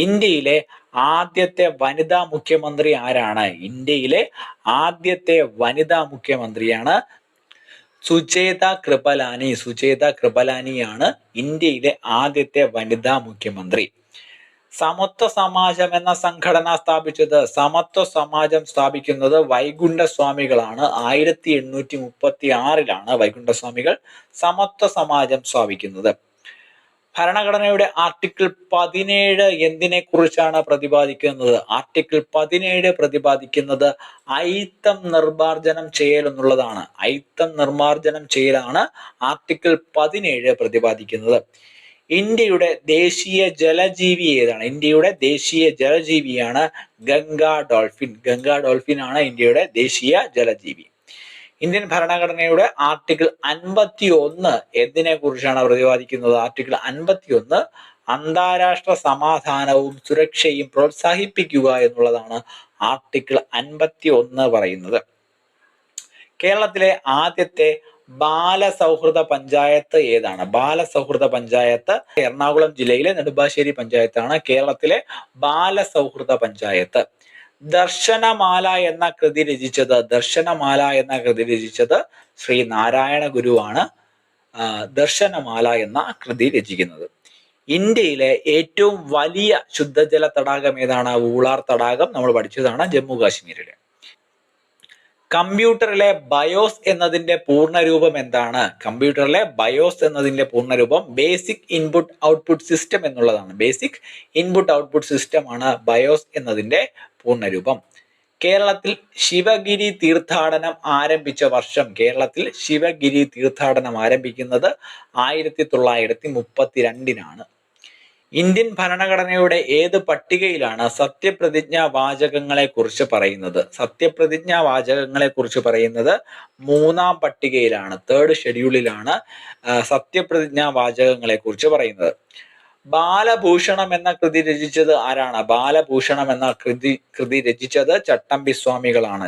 ഇന്ത്യയിലെ ആദ്യത്തെ വനിതാ മുഖ്യമന്ത്രി ആരാണ്? ഇന്ത്യയിലെ ആദ്യത്തെ വനിതാ മുഖ്യമന്ത്രിയാണ് സുചേത കൃപലാനിയാണ് ഇന്ത്യയിലെ ആദ്യത്തെ വനിതാ മുഖ്യമന്ത്രി. സമത്വ സമാജം എന്ന സംഘടന സ്ഥാപിക്കുന്നത് വൈകുണ്ഠ സ്വാമികളാണ്. 1836 വൈകുണ്ഠസ്വാമികൾ സമത്വ സമാജം സ്ഥാപിക്കുന്നത്. ഭരണഘടനയുടെ ആർട്ടിക്കിൾ 17 എന്തിനെ കുറിച്ചാണ് പ്രതിപാദിക്കുന്നത്? ആർട്ടിക്കിൾ 17 പ്രതിപാദിക്കുന്നത് അയിത്തം നിർമാർജനം ചെയ്യൽ എന്നുള്ളതാണ്. അയിത്തം നിർമാർജനം ചെയ്യലാണ് ആർട്ടിക്കിൾ 17 പ്രതിപാദിക്കുന്നത്. ഇന്ത്യയുടെ ദേശീയ ജലജീവി ഏതാണ്? ഇന്ത്യയുടെ ദേശീയ ജലജീവിയാണ് ഗംഗാ ഡോൾഫിൻ ആണ് ഇന്ത്യയുടെ ദേശീയ ജലജീവി. ഇന്ത്യൻ ഭരണഘടനയുടെ ആർട്ടിക്കിൾ 51 എന്തിനെ കുറിച്ചാണ് പ്രതിപാദിക്കുന്നത്? ആർട്ടിക്കിൾ 51 അന്താരാഷ്ട്ര സമാധാനവും സുരക്ഷയും പ്രോത്സാഹിപ്പിക്കുക എന്നുള്ളതാണ് ആർട്ടിക്കിൾ 51 പറയുന്നത്. കേരളത്തിലെ ആദ്യത്തെ ബാലസൗഹൃദ പഞ്ചായത്ത് ഏതാണ്? ബാലസൗഹൃദ പഞ്ചായത്ത് എറണാകുളം ജില്ലയിലെ നെടുമ്പാശ്ശേരി പഞ്ചായത്താണ് കേരളത്തിലെ ബാലസൗഹൃദ പഞ്ചായത്ത്. ദർശനമാല എന്ന കൃതി രചിച്ചത് ശ്രീ നാരായണ ഗുരുവാണ്. ദർശനമാല എന്ന കൃതി രചിക്കുന്നത്. ഇന്ത്യയിലെ ഏറ്റവും വലിയ ശുദ്ധജല തടാകം ഏതാണ്? വൂളാർ തടാകം നമ്മൾ പഠിച്ചതാണ് ജമ്മു കാശ്മീരിലെ. കമ്പ്യൂട്ടറിലെ ബയോസ് എന്നതിന്റെ പൂർണ്ണരൂപം എന്താണ്? കമ്പ്യൂട്ടറിലെ ബയോസ് എന്നതിന്റെ പൂർണ്ണരൂപം ബേസിക് ഇൻപുട്ട് ഔട്ട്പുട്ട് സിസ്റ്റം എന്നുള്ളതാണ്. ബേസിക് ഇൻപുട്ട് ഔട്ട്പുട്ട് സിസ്റ്റം ആണ് ബയോസ് എന്നതിന്റെ പൂർണ്ണരൂപം. കേരളത്തിൽ ശിവഗിരി തീർത്ഥാടനം ആരംഭിച്ച വർഷം? കേരളത്തിൽ ശിവഗിരി തീർത്ഥാടനം ആരംഭിക്കുന്നത് 1932 ഇന്ത്യൻ ഭരണഘടനയുടെ ഏത് പട്ടികയിലാണ് സത്യപ്രതിജ്ഞാ വാചകങ്ങളെ കുറിച്ച് പറയുന്നത്? സത്യപ്രതിജ്ഞാ വാചകങ്ങളെ കുറിച്ച് പറയുന്നത് 3-ാം പട്ടികയിലാണ്. 3rd ഷെഡ്യൂളിലാണ് സത്യപ്രതിജ്ഞാ വാചകങ്ങളെ കുറിച്ച് പറയുന്നത്. ബാലഭൂഷണം എന്ന കൃതി രചിച്ചത് ആരാണ്? ബാലഭൂഷണം എന്ന കൃതി രചിച്ചത് ചട്ടമ്പിസ്വാമികളാണ്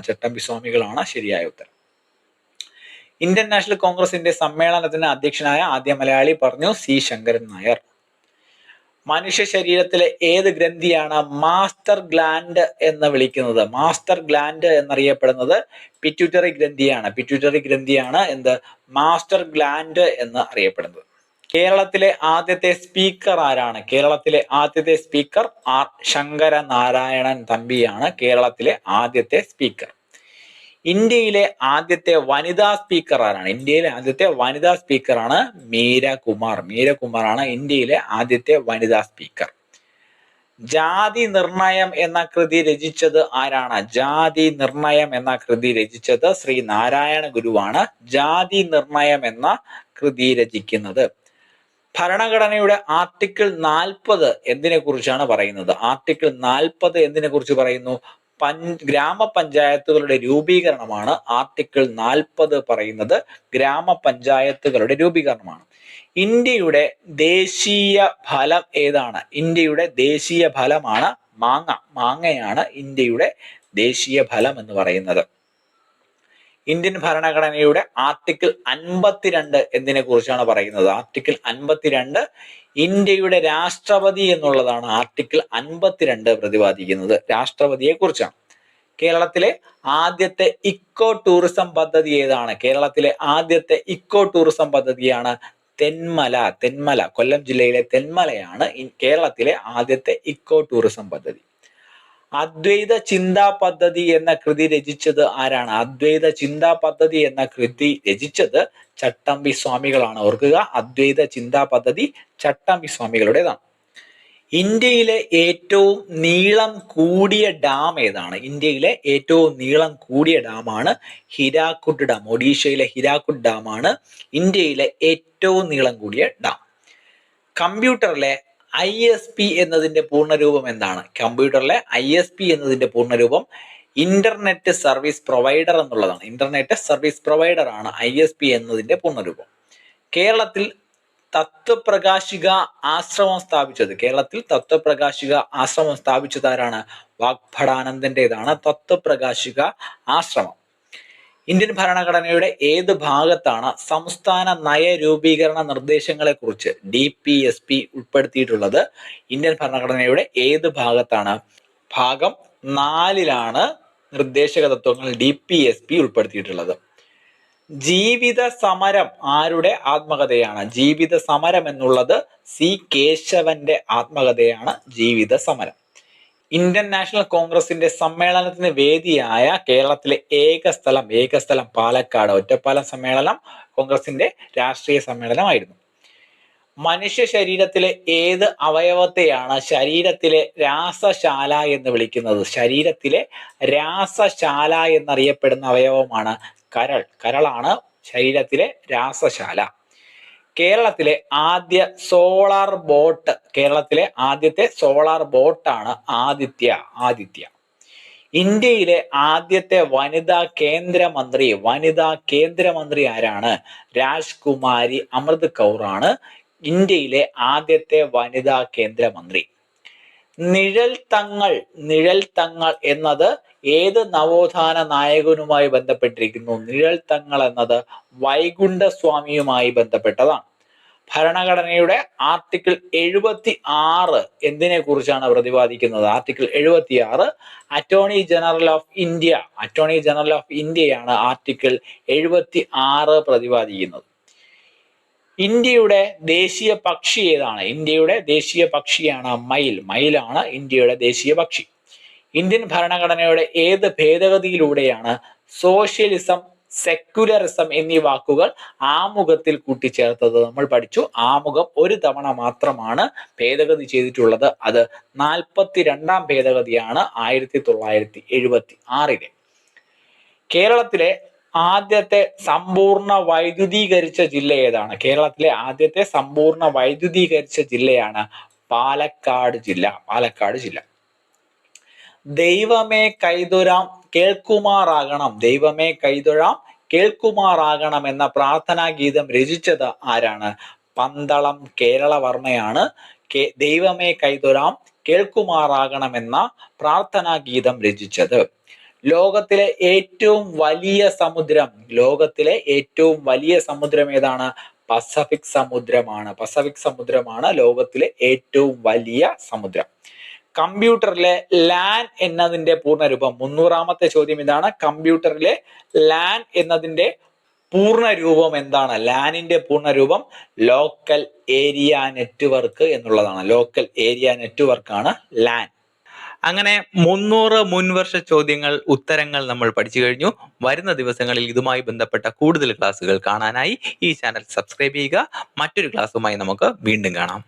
ശരിയായ ഉത്തരം. ഇന്ത്യൻ നാഷണൽ കോൺഗ്രസിന്റെ സമ്മേളനത്തിന് അധ്യക്ഷനായ ആദ്യ മലയാളി പറഞ്ഞു സി ശങ്കരൻ നായർ. മനുഷ്യ ശരീരത്തിലെ ഏത് ഗ്രന്ഥിയാണ് മാസ്റ്റർ ഗ്ലാൻഡ് എന്ന് വിളിക്കുന്നത്? മാസ്റ്റർ ഗ്ലാൻഡ് എന്നറിയപ്പെടുന്നത് പിറ്റ്യൂട്ടറി ഗ്രന്ഥിയാണ്. എന്ത്? മാസ്റ്റർ ഗ്ലാൻഡ് എന്ന് അറിയപ്പെടുന്നത്. കേരളത്തിലെ ആദ്യത്തെ സ്പീക്കർ ആരാണ്? കേരളത്തിലെ ആദ്യത്തെ സ്പീക്കർ ആർ ശങ്കരനാരായണൻ തമ്പിയാണ് കേരളത്തിലെ ആദ്യത്തെ സ്പീക്കർ. ഇന്ത്യയിലെ ആദ്യത്തെ വനിതാ സ്പീക്കർ ആരാണ്? ഇന്ത്യയിലെ ആദ്യത്തെ വനിതാ സ്പീക്കറാണ് മീരകുമാറാണ് ഇന്ത്യയിലെ ആദ്യത്തെ വനിതാ സ്പീക്കർ. ജാതി നിർണയം എന്ന കൃതി രചിച്ചത് ആരാണ്? ജാതി നിർണയം എന്ന കൃതി രചിച്ചത് ശ്രീ നാരായണ ഗുരുവാണ്. ജാതി നിർണയം എന്ന കൃതി രചിക്കുന്നത്. ഭരണഘടനയുടെ ആർട്ടിക്കിൾ 40 എന്തിനെ കുറിച്ചാണ് പറയുന്നത്? ആർട്ടിക്കിൾ 40 എന്തിനെ കുറിച്ച് പറയുന്നു? ഗ്രാമപഞ്ചായത്തുകളുടെ രൂപീകരണമാണ് ആർട്ടിക്കിൾ 40 പറയുന്നത്. ഗ്രാമപഞ്ചായത്തുകളുടെ രൂപീകരണമാണ്. ഇന്ത്യയുടെ ദേശീയ ഫലം ഏതാണ്? ഇന്ത്യയുടെ ദേശീയ ഫലമാണ് മാങ്ങയാണ് ഇന്ത്യയുടെ ദേശീയ ഫലം എന്ന് പറയുന്നത്. ഇന്ത്യൻ ഭരണഘടനയുടെ ആർട്ടിക്കിൾ 52 എന്തിനെ കുറിച്ചാണ് പറയുന്നത്? ആർട്ടിക്കിൾ 52 ഇന്ത്യയുടെ രാഷ്ട്രപതി എന്നുള്ളതാണ് ആർട്ടിക്കിൾ 52 പ്രതിപാദിക്കുന്നത്. രാഷ്ട്രപതിയെ കുറിച്ചാണ്. കേരളത്തിലെ ആദ്യത്തെ ഇക്കോ ടൂറിസം പദ്ധതി ഏതാണ്? കേരളത്തിലെ ആദ്യത്തെ ഇക്കോ ടൂറിസം പദ്ധതിയാണ് തെന്മല. കൊല്ലം ജില്ലയിലെ തെന്മലയാണ് കേരളത്തിലെ ആദ്യത്തെ ഇക്കോ ടൂറിസം പദ്ധതി. അദ്വൈത ചിന്താ പദ്ധതി എന്ന കൃതി രചിച്ചത് ആരാണ്? അദ്വൈത ചിന്താ പദ്ധതി എന്ന കൃതി രചിച്ചത് ചട്ടമ്പിസ്വാമികളാണ്. ഓർക്കുക, അദ്വൈത ചിന്താ പദ്ധതി ചട്ടമ്പിസ്വാമികളുടേതാണ്. ഇന്ത്യയിലെ ഏറ്റവും നീളം കൂടിയ ഡാം ഏതാണ്? ഇന്ത്യയിലെ ഏറ്റവും നീളം കൂടിയ ഡാമാണ് ഹിരാക്കുഡ് ഡാം. ഒഡീഷയിലെ ഹിരാക്കുഡ് ഡാമാണ് ഇന്ത്യയിലെ ഏറ്റവും നീളം കൂടിയ ഡാം. കമ്പ്യൂട്ടറിലെ ISP എന്നതിന്റെ പൂർണ്ണരൂപം എന്താണ്? കമ്പ്യൂട്ടറിലെ ISP എന്നതിന്റെ പൂർണ്ണരൂപം ഇന്റർനെറ്റ് സർവീസ് പ്രൊവൈഡർ എന്നുള്ളതാണ്. ഇന്റർനെറ്റ് സർവീസ് പ്രൊവൈഡർ ആണ് ISP എന്നതിന്റെ പൂർണ്ണരൂപം. കേരളത്തിൽ തത്വപ്രകാശിക ആശ്രമം സ്ഥാപിച്ചത് ആരാണ്? വാഗ്ഭടാനന്ദന്റേതാണ് തത്വപ്രകാശിക ആശ്രമം. ഇന്ത്യൻ ഭരണഘടനയുടെ ഏത് ഭാഗത്താണ് സംസ്ഥാന നയരൂപീകരണ നിർദ്ദേശങ്ങളെ കുറിച്ച് DPSP ഉൾപ്പെടുത്തിയിട്ടുള്ളത്? ഇന്ത്യൻ ഭരണഘടനയുടെ ഏത് ഭാഗത്താണ്? ഭാഗം 4 നിർദ്ദേശക തത്വങ്ങൾ DPSP ഉൾപ്പെടുത്തിയിട്ടുള്ളത്. ജീവിത സമരം ആരുടെ ആത്മകഥയാണ്? ജീവിത സമരം എന്നുള്ളത് C കേശവന്റെ ആത്മകഥയാണ് ജീവിത സമരം. ഇന്ത്യൻ നാഷണൽ കോൺഗ്രസിന്റെ സമ്മേളനത്തിന് വേദിയായ കേരളത്തിലെ ഏക സ്ഥലം പാലക്കാട്. ഒറ്റപ്പാലം സമ്മേളനം കോൺഗ്രസിന്റെ രാഷ്ട്രീയ സമ്മേളനമായിരുന്നു. മനുഷ്യ ശരീരത്തിലെ ഏത് അവയവത്തെയാണ് ശരീരത്തിലെ രാസശാല എന്ന് വിളിക്കുന്നത്? ശരീരത്തിലെ രാസശാല എന്നറിയപ്പെടുന്ന അവയവമാണ് കരളാണ് ശരീരത്തിലെ രാസശാല. കേരളത്തിലെ ആദ്യത്തെ സോളാർ ബോട്ടാണ് ആദിത്യ. ഇന്ത്യയിലെ ആദ്യത്തെ വനിതാ കേന്ദ്രമന്ത്രി ആരാണ്? രാജ്കുമാരി അമൃത് കൗർ ആണ് ഇന്ത്യയിലെ ആദ്യത്തെ വനിതാ കേന്ദ്രമന്ത്രി. നിഴൽ തങ്ങൾ എന്നത് ഏത് നവോത്ഥാന നായകനുമായി ബന്ധപ്പെട്ടിരിക്കുന്നു? നിഴൽ തങ്ങൾ എന്നത് വൈകുണ്ഠസ്വാമിയുമായി ബന്ധപ്പെട്ടതാണ്. ഭരണഘടനയുടെ ആർട്ടിക്കിൾ 76 എന്തിനെ കുറിച്ചാണ് പ്രതിപാദിക്കുന്നത്? ആർട്ടിക്കിൾ 76 അറ്റോർണി ജനറൽ ഓഫ് ഇന്ത്യയാണ് ആർട്ടിക്കിൾ 76 പ്രതിപാദിക്കുന്നത്. ഇന്ത്യയുടെ ദേശീയ പക്ഷി ഏതാണ്? ഇന്ത്യയുടെ ദേശീയ പക്ഷിയാണ് മയിൽ. മയിലാണ് ഇന്ത്യയുടെ ദേശീയ പക്ഷി. ഇന്ത്യൻ ഭരണഘടനയുടെ ഏത് ഭേദഗതിയിലൂടെയാണ് സോഷ്യലിസം, സെക്യുലറിസം എന്നീ വാക്കുകൾ ആമുഖത്തിൽ കൂട്ടിച്ചേർത്തത്? നമ്മൾ പഠിച്ചു. ആമുഖം ഒരു തവണ മാത്രമാണ് ഭേദഗതി ചെയ്തിട്ടുള്ളത്. അത് 42ാം ഭേദഗതിയാണ് 1976. കേരളത്തിലെ ആദ്യത്തെ സമ്പൂർണ്ണ വൈദ്യുതീകരിച്ച ജില്ല ഏതാണ്? കേരളത്തിലെ ആദ്യത്തെ സമ്പൂർണ്ണ വൈദ്യുതീകരിച്ച ജില്ലയാണ് പാലക്കാട് ജില്ല. ദൈവമേ കൈതൊഴാം കേൾക്കുമാറാകണം എന്ന പ്രാർത്ഥനാ ഗീതം രചിച്ചത് ആരാണ്? പന്തളം കേരളവർമ്മയാണ് ദൈവമേ കൈതൊഴാം കേൾക്കുമാറാകണം എന്ന പ്രാർത്ഥനാ ഗീതം രചിച്ചത്. ലോകത്തിലെ ഏറ്റവും വലിയ സമുദ്രം ഏതാണ്? പസഫിക് സമുദ്രമാണ് ലോകത്തിലെ ഏറ്റവും വലിയ സമുദ്രം. കമ്പ്യൂട്ടറിലെ ലാൻ എന്നതിന്റെ പൂർണ്ണരൂപം, 300ാമത്തെ ചോദ്യം ഇതാണ്. കമ്പ്യൂട്ടറിലെ ലാൻ എന്നതിന്റെ പൂർണ്ണരൂപം എന്താണ്? ലാനിന്റെ പൂർണ്ണരൂപം ലോക്കൽ ഏരിയ നെറ്റ്വർക്ക് എന്നുള്ളതാണ്. ലോക്കൽ ഏരിയ നെറ്റ്വർക്ക് ആണ് ലാൻ. അങ്ങനെ 300 മുൻവർഷ ഉത്തരങ്ങൾ നമ്മൾ പഠിച്ചു കഴിഞ്ഞു. വരുന്ന ദിവസങ്ങളിൽ ഇതുമായി ബന്ധപ്പെട്ട കൂടുതൽ ക്ലാസ്സുകൾ കാണാനായി ഈ ചാനൽ സബ്സ്ക്രൈബ് ചെയ്യുക. മറ്റൊരു ക്ലാസ്സുമായി നമുക്ക് വീണ്ടും കാണാം.